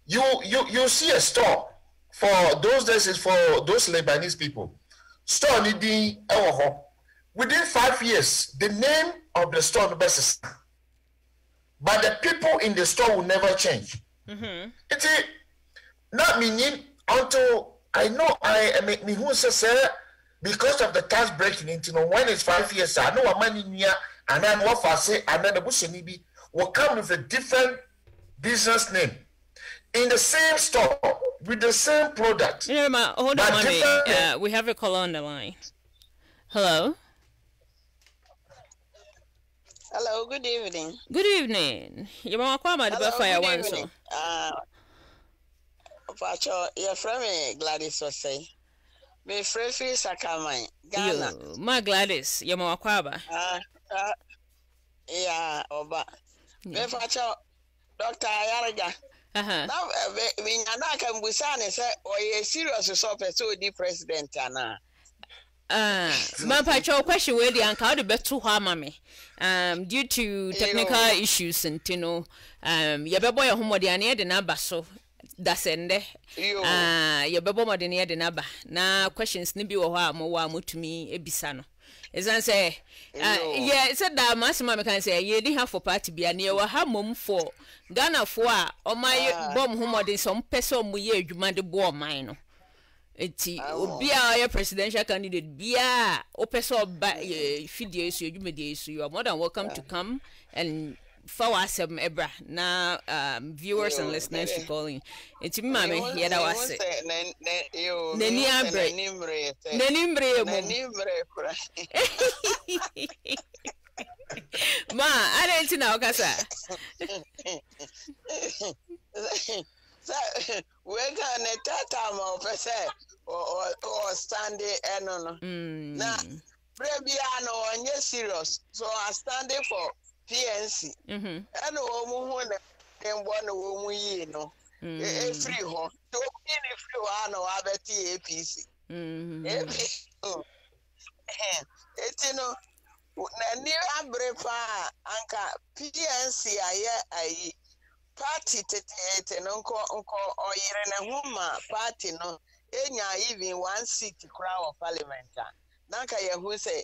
you see a store for those days is for those Lebanese people. Store needing within 5 years, the name of the store the best, but the people in the store will never change. It's not meaning until I know I make me who says because of the tax breaking into when it's 5 years, I know what money near and then what I say and then the Bushanibi will come with a different business name in the same store with the same product. Hold on, mommy. We have a caller on the line. Hello. Hello. Good evening. Good evening. You want to come at the Fire One, so. Your friend Gladys was saying. Me free Sakamai, Ghana. My Gladys, Yamakwaba. Yeah, Oba. Me facho Dr. Ayariga. Now, we not can be say, or you serious so the president, Anna. My pacho question where the uncle the best to mammy. Due to technical issues and your boy homo the ane de nabaso. Dasende your bebo mo de ne de naba na questions ni bi wo ha mo wa mutumi ebisa no ezan say yeah said that masima me kan say ye di ha for party bia ne wa ha mom for Ghana for a o my bom homodin some person mo ye adwuma de bo man no enti obi a your presidential candidate bia o person ba fidie so adwuma de so you are more than welcome to come and for us ebra na viewers and listeners for calling it's me mama here that was nani abre ma I don't know kasa we can tata ma pese or standing no na brebiano onye serious so I standing for PNC. And woman then one woman, you know, a free home. So, if you are no other APC. It's near Abrepa, Anka PNC, I party and uncle or Irena party, no, even 1 seat to crown of parliament. Nanka, who say,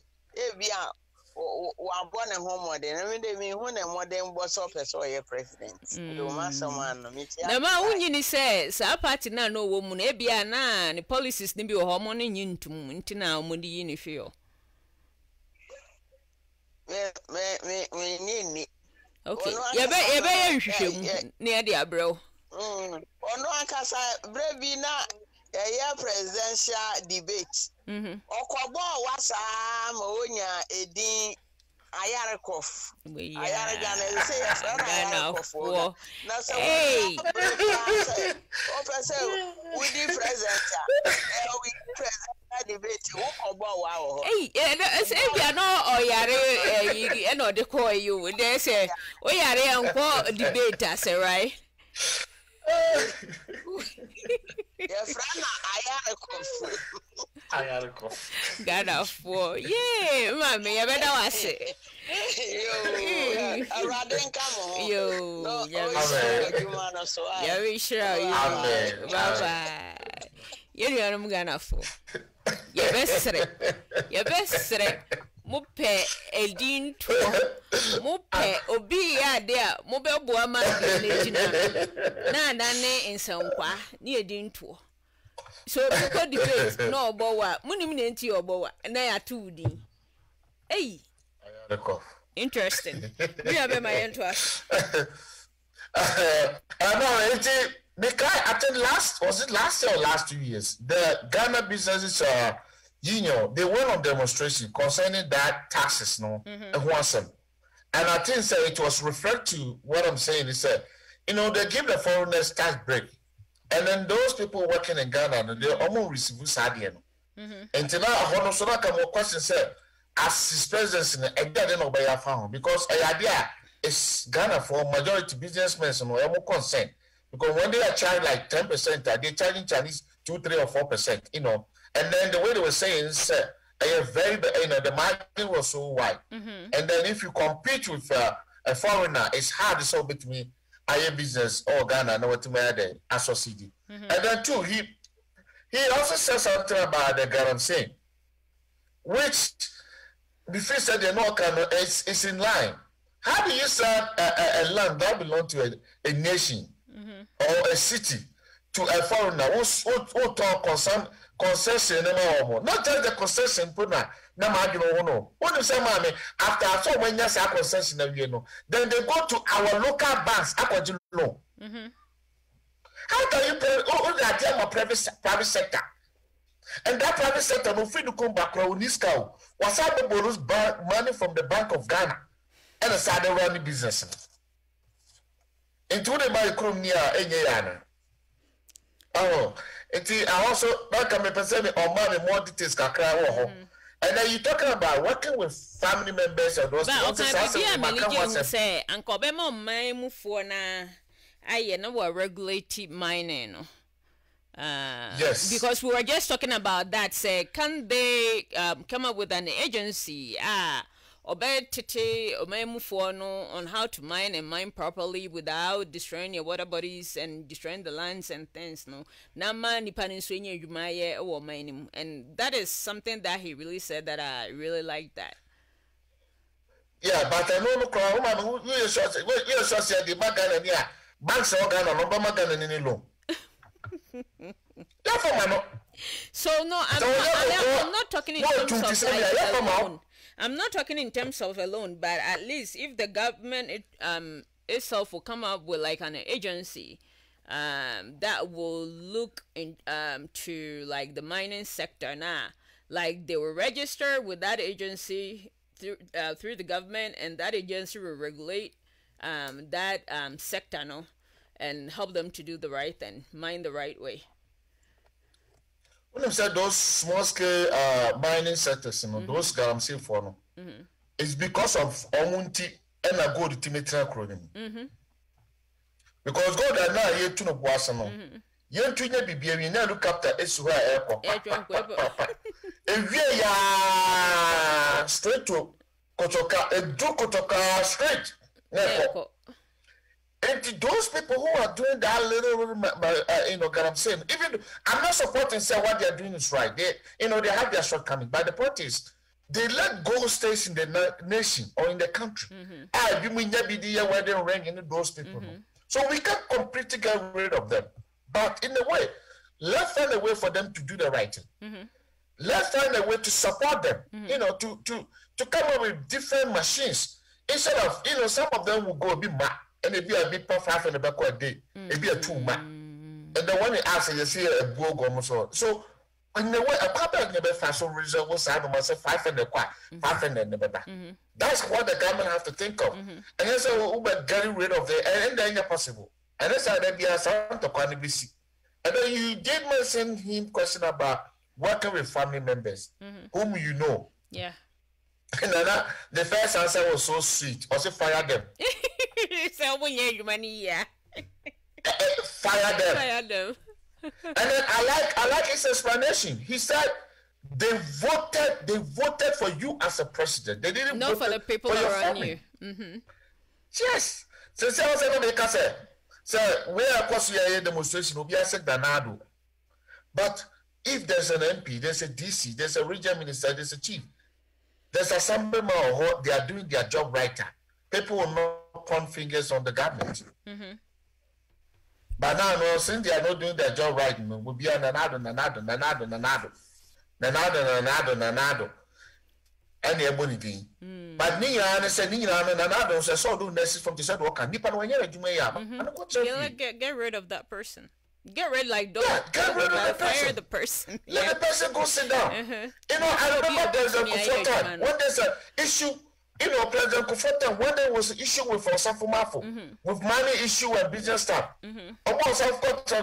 wa born home modern I mean they mean when a modern boss office or your president do master man na ma unyini say sa party na no wo mu na bia na ni policies ni bi wo homo ni nyintum ntina omudi yi ni fio me ni okay yebe ye nhwehwem na ye de abrew ono akasa brevi na ya presidential debate okobo wasa ma onya edin Ayarikof Ayariga na say Ayarikof na so officer we the president we president debate okobo wa ho say bia no oyare e no de call you they say oyare enko debate say right. Your friend, Ghana for yeah, mommy, I better was it. I rather come on. Yo, yeah, sure. Bye bye. I'm Ghana for. Your best, Mupe Eldin to Mupe Obi ya there, Mobile Boama, Nana in Sanqua, near Din to. So, because debate no boa, Munimenti or boa, and they are 2D. Hey, interesting. We have my interest. I know, I think last year or last 2 years, the Ghana businesses union, they went on demonstration concerning that taxes, no, and I think so it was referred to what I'm saying is that, they give the foreigners tax break. And then those people working in Ghana, they almost receive Sadian. And now, I so that more question said, as his presidency, I didn't know by your phone because the idea is Ghana for majority businessmen, so no more concern. Because when they are charged like 10%, they're charging Chinese 2, 3, or 4%, And then the way they were saying is, the margin was so wide. And then if you compete with a foreigner, it's hard. So between IA business or Ghana, no what to make the associate. And then too, he also said something about the guarantee, which before said the no can it's in line. How do you sell a land that belongs to a nation or a city to a foreigner who talk concession not just the concession put na no what you say mama after so when you say concession then they go to our local banks akwaji loan. How can you pay that private sector, and that private sector no free to come back Uniska was how to borrow money from the Bank of Ghana and started running business into the micro near Enyana. Oh, I also back me person on money more details can cry. And then you talking about working with family members and those things. Say Uncle Bemo may move for na I know regulated mining. Yes, because we were just talking about that. Say, can they come up with an agency? On how to mine and mine properly without destroying your water bodies and destroying the lands and things. No, and that is something that he really said that I really like that. Yeah, but I know you're the Magana, yeah, banks are Ghana, no Magana any loan. So no, I'm not talking in terms of like alone. I'm not talking in terms of a loan, but at least if the government itself will come up with like an agency that will look in to like the mining sector now, like they will register with that agency through the government, and that agency will regulate that sector, no, and help them to do the right thing, mine the right way. When I said those small scale mining sectors, those guarantee for no, it's because of Omunti and a good Timothy acronym. Because God are now here to no Bossano. Young Twitter be being now look after Esua Airport. If we are straight to Kotoka, a do Kotoka straight. And to those people who are doing that little, I'm saying, even I'm not supporting say what they are doing is right. They, they have their shortcomings. But the point is, they let gold stays in the nation or in the country. You mean where they rank in those people. So we can't completely get rid of them. But in a way, let's find a way for them to do the right thing. Let's find a way to support them. To come up with different machines instead of some of them will go a bit mad. And it be a bit per 5 in the backward day, it be a 2 man. And then when you ask, you see a book almost so. So, in the way, a couple of the fashion result was I must say 5 in the quad, 5 in the back. That's what the government have to think of. And that's how we're getting rid of it, and then possible. And that's how they be a sound to BC. And then you did mention him question about working with family members, whom you know. Yeah. And then the first answer was so sweet. Also, fire them. So when you money, yeah. Fire them. Fire them. And then I like his explanation. He said they voted for you as a president. They didn't vote for the people around you. Yes. So I was saying, so where I was here demonstration will be a Danado. But if there's an MP, there's a DC, there's a regional minister, there's a chief, there's assemblyman or they are doing their job right. People will not point fingers on the government. But now, since they are not doing their job right, we'll be an nanado. And the money thing. But Nina said, Nina said, so do necessary from the side worker. Nipan when you're get rid of that person. Get rid get rid of fire the person. Let the person go sit down. You know, I remember there's a time when there's an issue. You know, President Kufota, when there was an issue with Osafo with money issue and business stuff, almost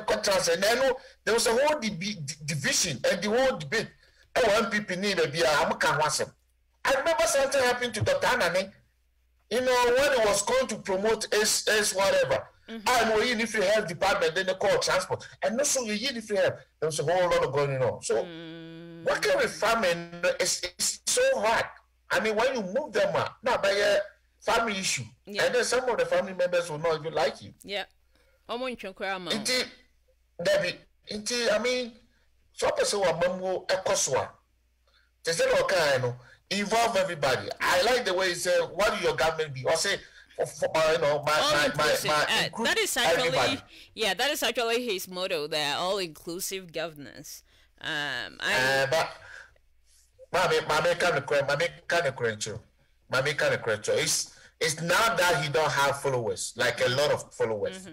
contracts, and then there was a whole division and the whole debate. Oh, MPP need a beer. I remember something happened to Dr. Anane. You know, when he was going to promote S whatever. And we in if you health department, then they call transport. And also you if you have, there was a whole lot of going on. So working with farming is so hard. I mean, when you move them out, now by a family issue, and then some of the family members will not even like you. Yeah. I mean, so person wa mamu ekoswa. They say, okay, involve everybody. I like the way he said, what will your government be? Or say, that is actually everybody. That is actually his motto there, all inclusive governance. Mame kind of credential. It's now that he don't have followers, like a lot of followers.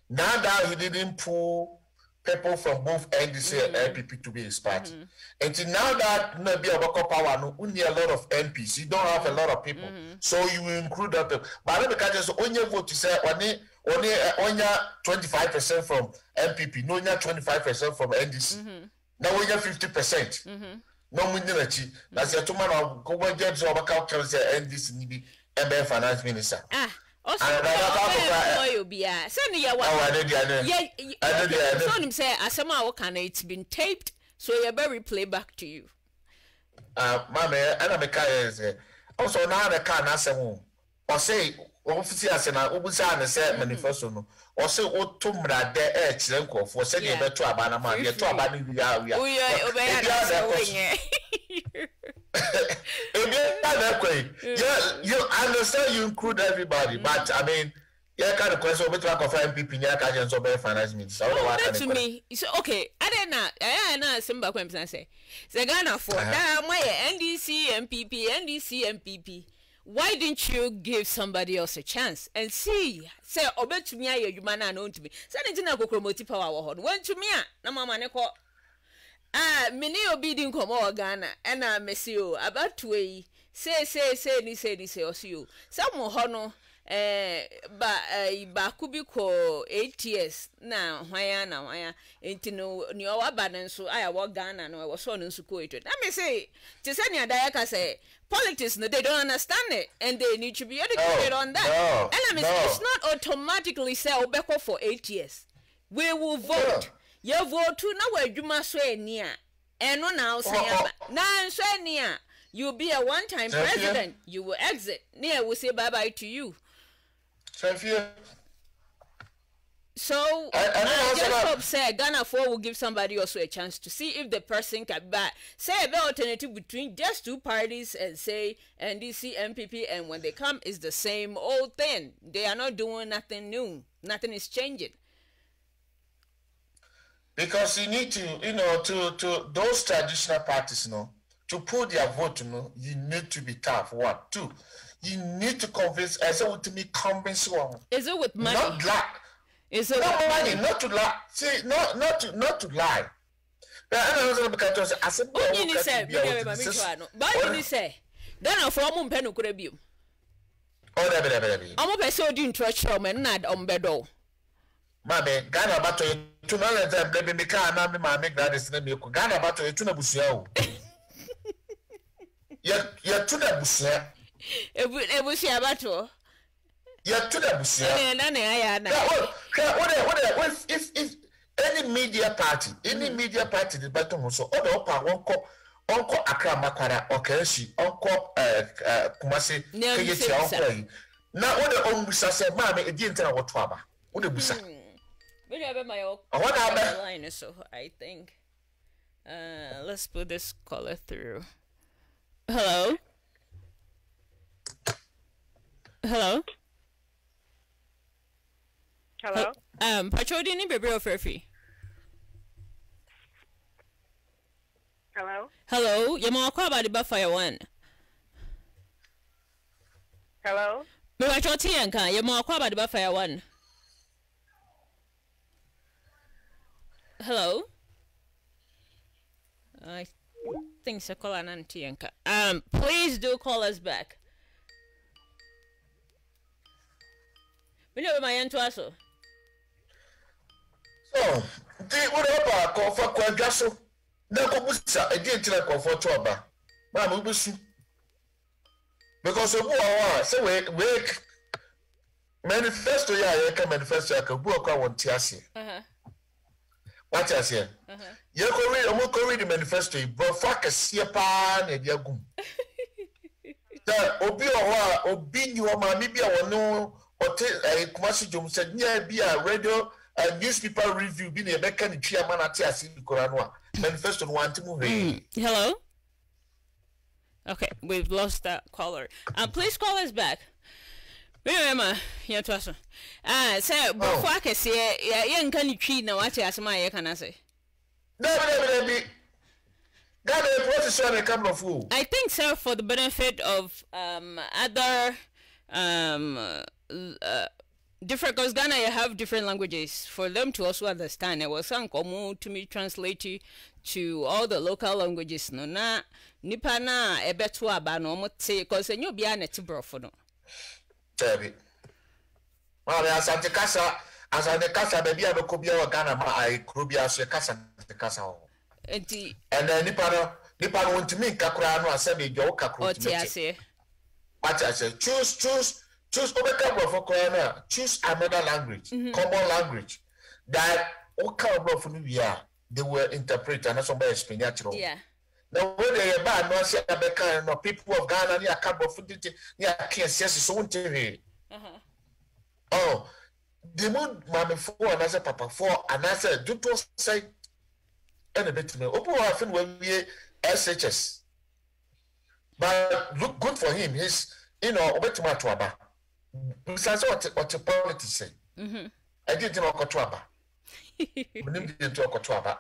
Now that he didn't pull people from both NDC and LPP to be his party. And now that maybe a power, only a lot of MPs, you don't have a lot of people. So you include that. But I just only vote to say only 25% from MPP, no 25% from NDC. Now we get 50%. No Mindinachi. That's a two-man go and get job account and this need MBA finance minister. Also, it's been taped, so you better play back to you. Mamma, and I'm a car. Also, now the car, or say, officer, and I always say manifesto. Or say, what Tumra de Edge, for sending a to Abanama, you're to Abanama. You understand, you include everybody, but I mean, kind of question which one of MPP, can so better finance minister. To me, it's okay. I don't know. I know Simba Quemps say, Ghana for my NDC, MPP. Why didn't you give somebody else a chance and see? Say, obey to me, you man unknown to me. Send it to promote power. Went to me, no mamma. Many obedient come all Ghana, and I miss you about 2 way. Say, or see you. Some hono, Bakubiko 8 years now, why, ain't no abandon, so I walk Ghana, and I was on situated. Let me say, Tisania Diaka say, politics, they don't understand it, and they need to be educated on that. And I mean, it's not automatically say Obeko for 8 years. We will vote. You vote to now where you must say near. And no now say now say near. You'll be a one-time president. You will exit. Near will say bye-bye to you. So I just hope say Ghana 4 will give somebody also a chance to see if the person can buy. Say a better alternative between just two parties and say NDC, MPP, and when they come it's the same old thing. They are not doing nothing new. Nothing is changing. Because you need to, to those traditional parties, to put their vote, you need to be tough. 1, 2, you need to convince. I said, to me, convince one. Is it with money? Not lie. Is it not money? Not to lie. See, not to lie. But I said, Ghana for a pen could be. I'm a person doing treasure man, not on bedo. Mammy, Ghana battle to know that baby me car, and I make that is the milk. Ghana battle to the Busio. You're to the Busia. It was your battle. You're to the Busia. If any media party, the battle so all the upper one call onko akra makwara okansi onko kumase kayeti onko na wo de onbusa se ma me edi ntena wo to aba wo de busa we have my line so I think let's put this caller through. Hello. Hello. Hello. Patrodi ni bebe ofefi. Hello. Hello. Yemo akwa ba the Buffalo one. Hello. Me wa choti yanka yemo akwa ba the Buffalo one. Hello. I think so call an auntie yanka. Please do call us back. We know my aunt also. So, the whatever call for Quadrasso. No, Busa, I didn't tell a for trouble. Mamma Busu. Because of war, so wake manifesto, I can manifest like a book I want to see. What I say? You can read the manifesto, but fuck a seapan and yagum. That Obi or Obi, you are my maybe I will know. Or a Kumasi said, yeah, be a radio and newspaper review, being a mechanic chairman at Tiasi Koranwa. Manifesto one to move. Hello? Okay, we've lost that caller. Please call us back. Remember, yeah, to us. Sir, before I can say, yeah, you can't treat now what you my can I say? That is a couple of fool. I think, sir, for the benefit of other different, because Ghana you have different languages for them to also understand. It was some common to me translate to all the local languages. No, na nipa na ebetu aba no mo te because enyo bia na ti brofo no. Tebi. Well, asante kasa baby abeko bia wa Ghana ma ai krobia so kasa ho. Enti and then nipa no ntimi kakura no asebe jo kakura ntimi. Otiase. What I say, choose choose another language, common language that what kind of they will interpret and somebody explain that. Yeah. Now when they are bad, no say no people of Ghana near carbon food near can't see so oh, the moon mammy for and as a papa for and as a do to say and a bit to me. Open often when we SHS. But look good for him. He's obetuma besides what the politics say. I didn't know Kotuaba. Didn't talk Kotuaba.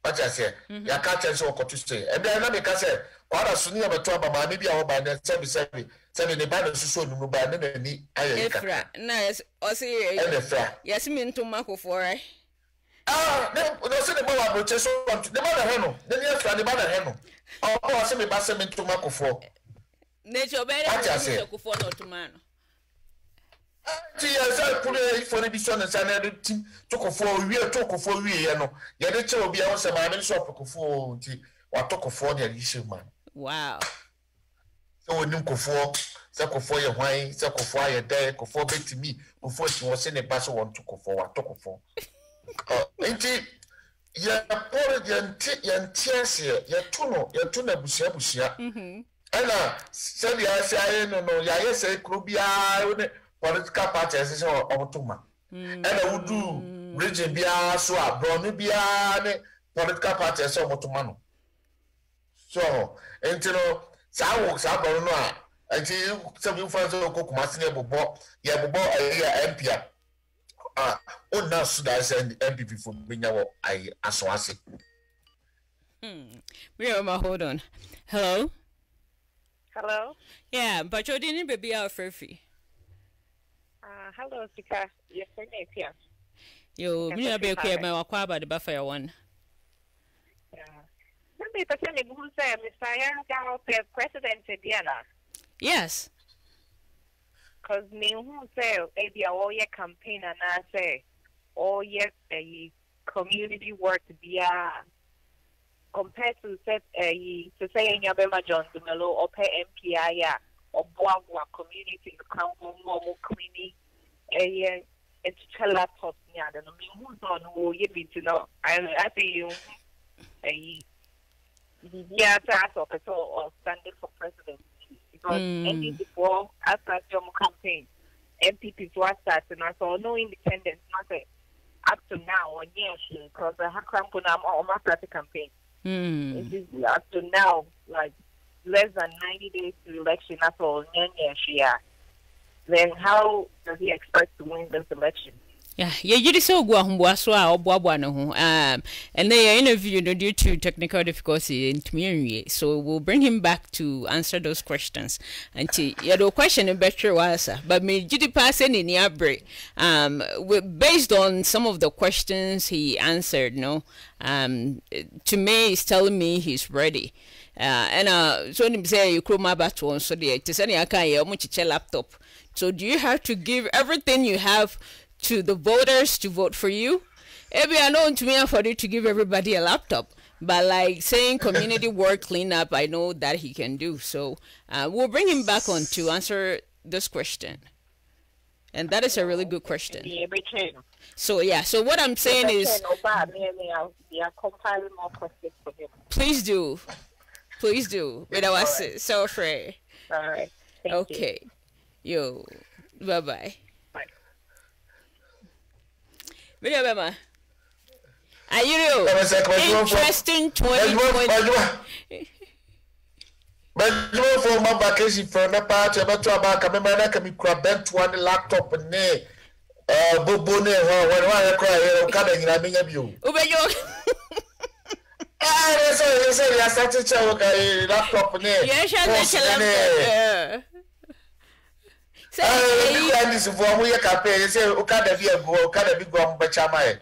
What I say, ya can't tell you what to say. And then I say, what a sooner of Tuaba, maybe our band and 7 the band so no band and me. I nice. Or see, yes, mean to Marco for no, say the mother will just the mother Heno, then yes, the mother Heno. Oh, I say me bass to Marco for. Nature better for no to man. I put a for the son and son took for we are talk for we, you know. Yet will be also my main shop for what talk for the issue man. Wow. So when you go for your wine, circle for your day, go for bed to me, before she was in a bus want to go for what talk for. Ain't it? Yeah, poor yan tears here, your tuna busia. Ella said, I no, ya say, Krubia, political parties or Tuma. And I would do region Bia, so I brought Bia, political parties or Motumano. So, until Sawo, Sabarona, until some friends of Cokumasina Bobo, Yabobo, a Empia. Oh, now, so that's an MPP for Binya, I aswasi. Hold on. Hello? Hello? Yeah, but you didn't baby our free. Hello, Sika. Yes, sir, here. You may not be okay, my Aquaba, the Buffalo one. Let me tell you who said, Mr. Ayariga, President Diana. Yes. Because me who say, maybe all your campaign and I say, all your community work to be compared to say in Yabema John Dumelo or pay MPI or Boagua community come more cleaning a to laptop near the who's on who you be to know. I see you yeah, or standing for president because NDC before I started your campaign, MPP to start and I saw no independence, nothing up to now or yes, because I have cramped on my party campaign. It is up to now, like less than 90 days to election. That's all. Then how does he expect to win this election? Yeah, you just so go home was and they interviewed due to technical difficulty in community. So we'll bring him back to answer those questions. And the question is better was, but me did pass any near break. Based on some of the questions he answered, to me, he's telling me he's ready. So him say you could my battle so the to send a laptop. So do you have to give everything you have to the voters to vote for you? Maybe I know to me for you to give everybody a laptop, but like saying community work cleanup, I know that he can do. So we'll bring him back on to answer this question, and that is a really good question. So yeah, so what I'm saying is, please do, but I was so afraid. All right. Okay. Yo, bye-bye. Video Bema. Are you interesting 2020? But you for my vacation from the party about to about coming back and me grab bent one laptop and bobo ne when I cry coming in a minute you. I say I started to laptop ne. Yes, this for we campaign say o ka da bia go o ka da bi go mbacha mai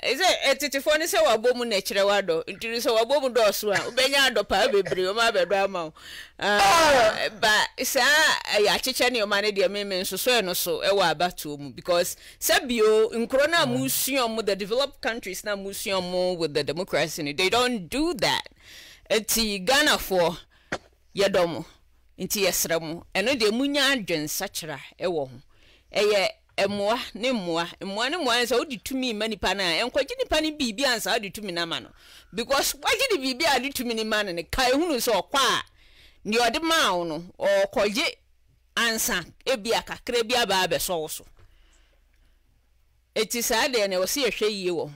is it etifo ne se wabo mu na kire wado ntiri se wabo mu do so a obenya adopa bebre o ma bedo ama ba sa ya cheche ne o ma ne de meme nso so eno so e wa abato mu because sabio nkro na museum mu the developed countries na museum mu with the democracy they don't do that. Eti Ghana for yedomo inti yesramu eno de munya adwen sachira ewo ho eye emoa ne moa so odi tumi manipa na enkwaji nipa ne bibi ansa odi tumi na ma no because waji ne bibi adi tumi ni ma ne kai hunu so kwa ni odi ma wo no okoje ansa ebia kakra bia ba be so so eti sa de ne wo se ehwe yie wo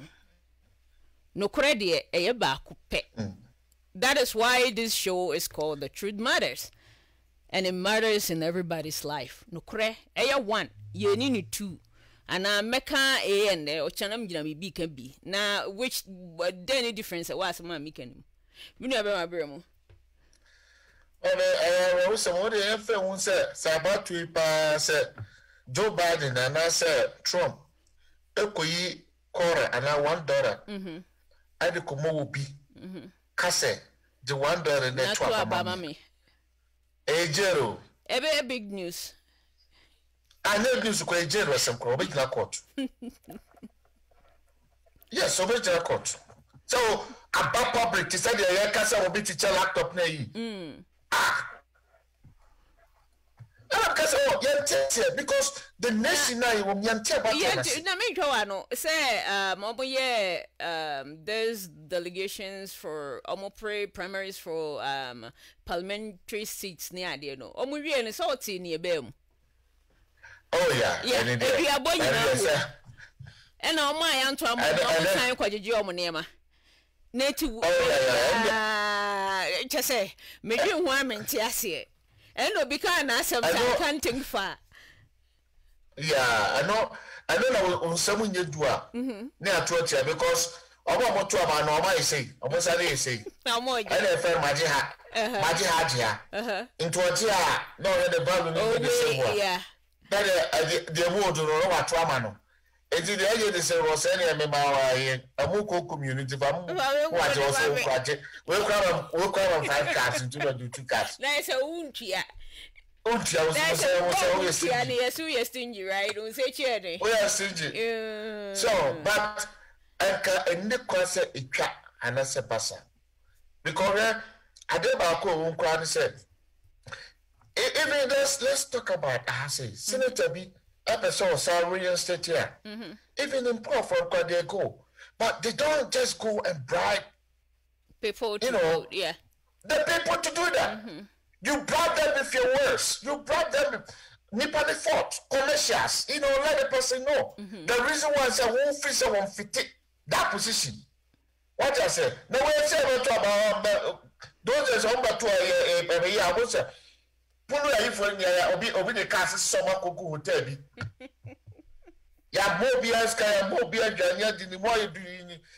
no kore de eye ba ko pe. That is why this show is called The Truth Matters. And it matters in everybody's life. No kre, aya one, ye ni two. And I make a and or chanam gina be can be. Now which any difference was my making. You never my bremo. And also what the FM said Sabatu said Joe Biden and I said Trump. Ekoyi Kora and $1. I the Kumo be. Kase the $1 and then $12. Ejero. Ebe big news. I know news ko ejero some original court. Yes, original court. So about public to say the yakasa will be teacher laptop na yi. Because the nation now will yante about na me twa no say there's delegations for primaries for parliamentary seats near there no omo wie ne so ti ne ebe mu. Oh yeah and if you are boy and omo ayanto omo san kwajeje omo nema na ti che say me dwi ho amenti ase and no because na some can't think far. Yeah, I know na some nyedua na atotia because omo moto ama na omo say omo sare say omo e na fe maji ha dia into otia no the value no be say wa yeah that the mood no wato ama no enti the aye the say was any me ma wa ye amuko community fam wa je also kwaje we kwa 5 cars into the 2 cars na say untia untia was say yes stingy right don't say chede we are stingy so but aka enne kwase etwa anase basa because adeba ko won kwa say even let's talk about HASSAN Senator B episode Salarian State here. Even in poor for they go, but they don't just go and bribe people to vote, yeah. The people to do that. You brought them with your words. You brought them with Nipani fought, commercials. Let the person know. The reason why I say who fits and won't fit that position. What I say? No way I say about those is on to a year. I was Pulu for obi the cast summer cocoa hotel. Ya mobia sky mobia janya the more you do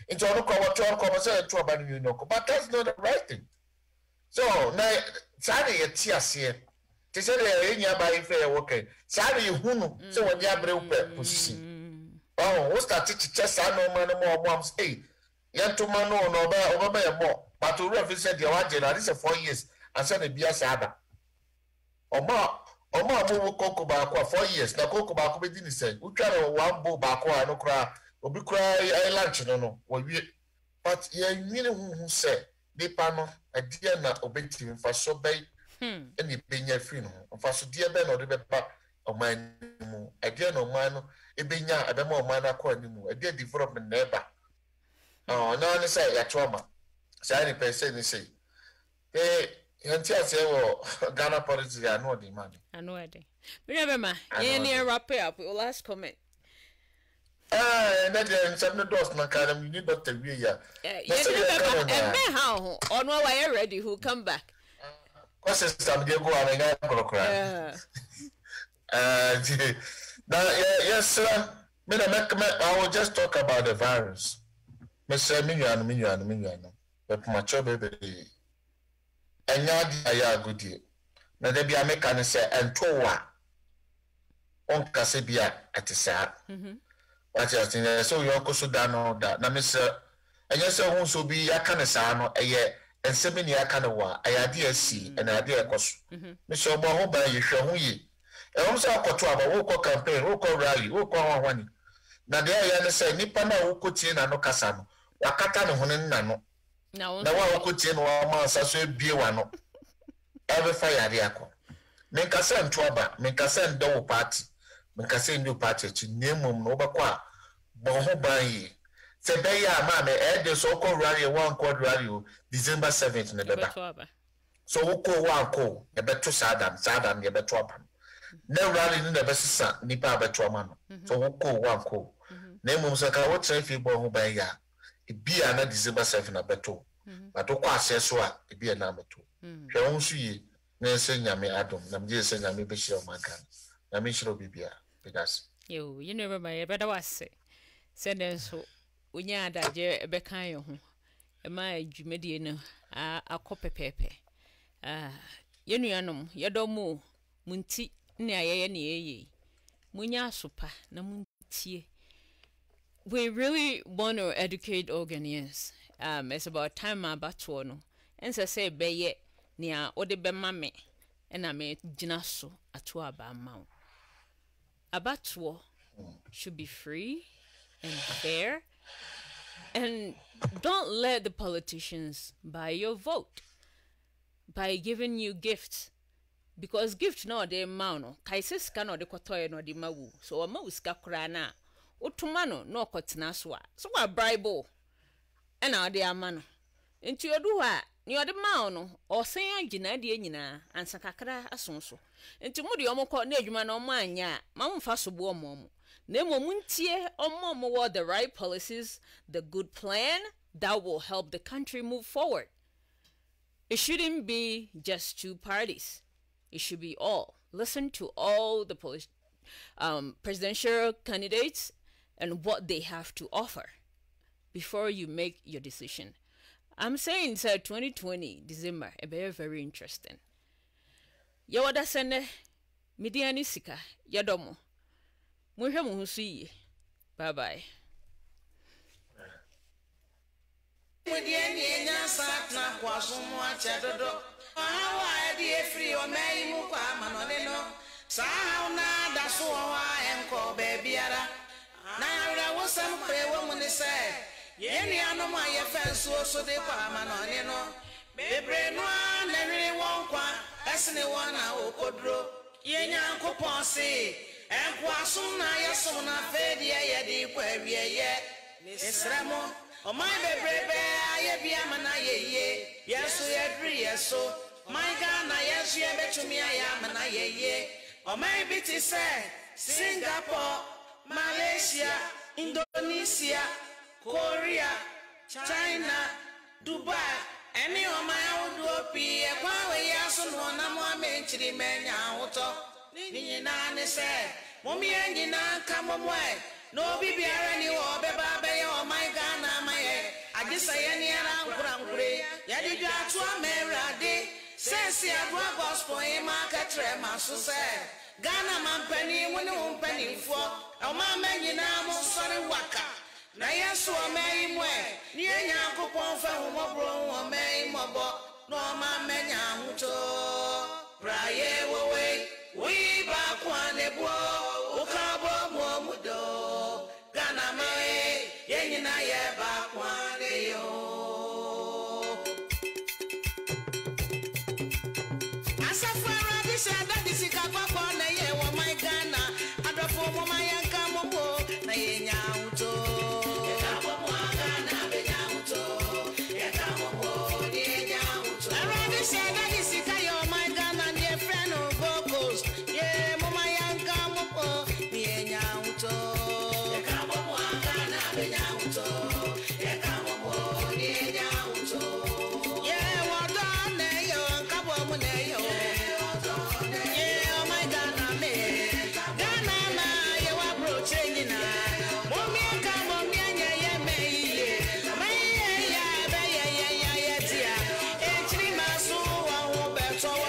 into all conversation to about but that's not the right thing. So now Sadi yetias here. They say they are by fair worker. Sadi hunu so when you have position. Oh, what's that chest? I know man more moms. Hey, young to man no over more. But to reference the one this is 4 years and send a beer sada. Oma mo koko ba kwa 4 years na koko ba ko be dini say we try one bo ba ko no kra obi kra lunch no we but ye nyine hu say de pa no adie na obeti mfa so bay eni benya free no mfa so de be na de be pa oman mu adie no man no e benya abema oman na ko animu adie development na eba oh no ni say ya trauma say ni person ni say Yantia say, Ghana politics are not the money. I know it. Remember, you wrap it up. Your last comment. And then some doors, my kind you need not to be here. And how? On what way ready? Who come back? Because some go and I go cry. Now, yes, sir. I will just talk about the virus. Mr. Million. But my job, baby. Enya di aya agudie na de bia meka ne se entowa onka se bia atisa what you think so you ko so da no da na me se enya se hu so bi aka ne sa no eye ensemi ne aka ne wa ayade asi na ade ekoso me se obo ho ba ye hwe ho yi e hom se akoto aba wo ko campaign wo ko rally wo ko hwani na de ya ne se nipa na wo ko tie na no kasa no wakata ne ho ne na no na wa ko tie no ma saso ebie wa no every fire dey akọ me nka se nto aba me nka se ndo party me nka se new party chi nemum no obekọ a bo ho ban yi se be ya ma me e dey so ko rally one ko rally December 7th ne beba so wo ko one ko e beto sadam e beto aba na rally ni na besisa nipa beto ama no so wo ko one ko nemum se ka wo traffic bo ho ban ya bia na December 7 na beto but o kwa aseso a bia na beto hwe won su yi na se nyame adom na mje se nyame be hira maka na me hira bibia because you know my brother was said so unya adaje be kan yo ho e ma adwumedie no akopepepe yenuanom yedomo munti ne ayeye ne yeye munya asopa na muntie. We really want to educate Ghanaians. It's about time about no. And say beye nia ode be mame and I me jinaso atwa ba maw. Abatwo should be free and fair, and don't let the politicians buy your vote by giving you gifts, because gift no de ma no kaisis ka no de kotoye no de mawu so o mawu ska kra na otumano no kotena so a bribe na de amano enti odu ha ni ode ma no o sen agina de nyina ansa kakra asonso enti mu de omko na adwuma no mo anya ma mfa so bo omo na emom ntie omo wo the right policies, the good plan that will help the country move forward. It shouldn't be just two parties. It should be all. Listen to all the presidential candidates and what they have to offer before you make your decision. I'm saying, sir, 2020, December, it be very interesting. Yawada sene, midiani sika, yadomo. Muhe muhusi. Bye-bye. Free or may you come on sound that so and call baby. Now there was some prayer woman said, Yenny, I know my offense so they come on, baby, no one, every one, as anyone I will draw. Yenny, Uncle Ponce, and Quasuna, yes, on a fed, yeah, deep, where we are yet. Nisramo, o my baby, I be a man, yes, we agree, yes, so. My Ghana, yes, you bet to me, I am an aye, or maybe it is Singapore, Malaysia, Indonesia, Korea, China, Dubai, any of my old be a power, yes, and one of my men to the men out. Nina said, Mommy and Gina, come away. No baby, any or baby, or my Ghana, my head. I just say any around Grey, Yadija to America. Says ya gospel in market trema so say Ghana man penny when you penny for a man you now sorry waka na yesu o mai mwe ni enya kokon fa ho mobro o mai mobo no man menya huto praye wo we ba kwa ne bo o ka bo mo mudo Ghana mai yenyina ye ba kwa ne yo that is a my Ghana, and the form of my young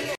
na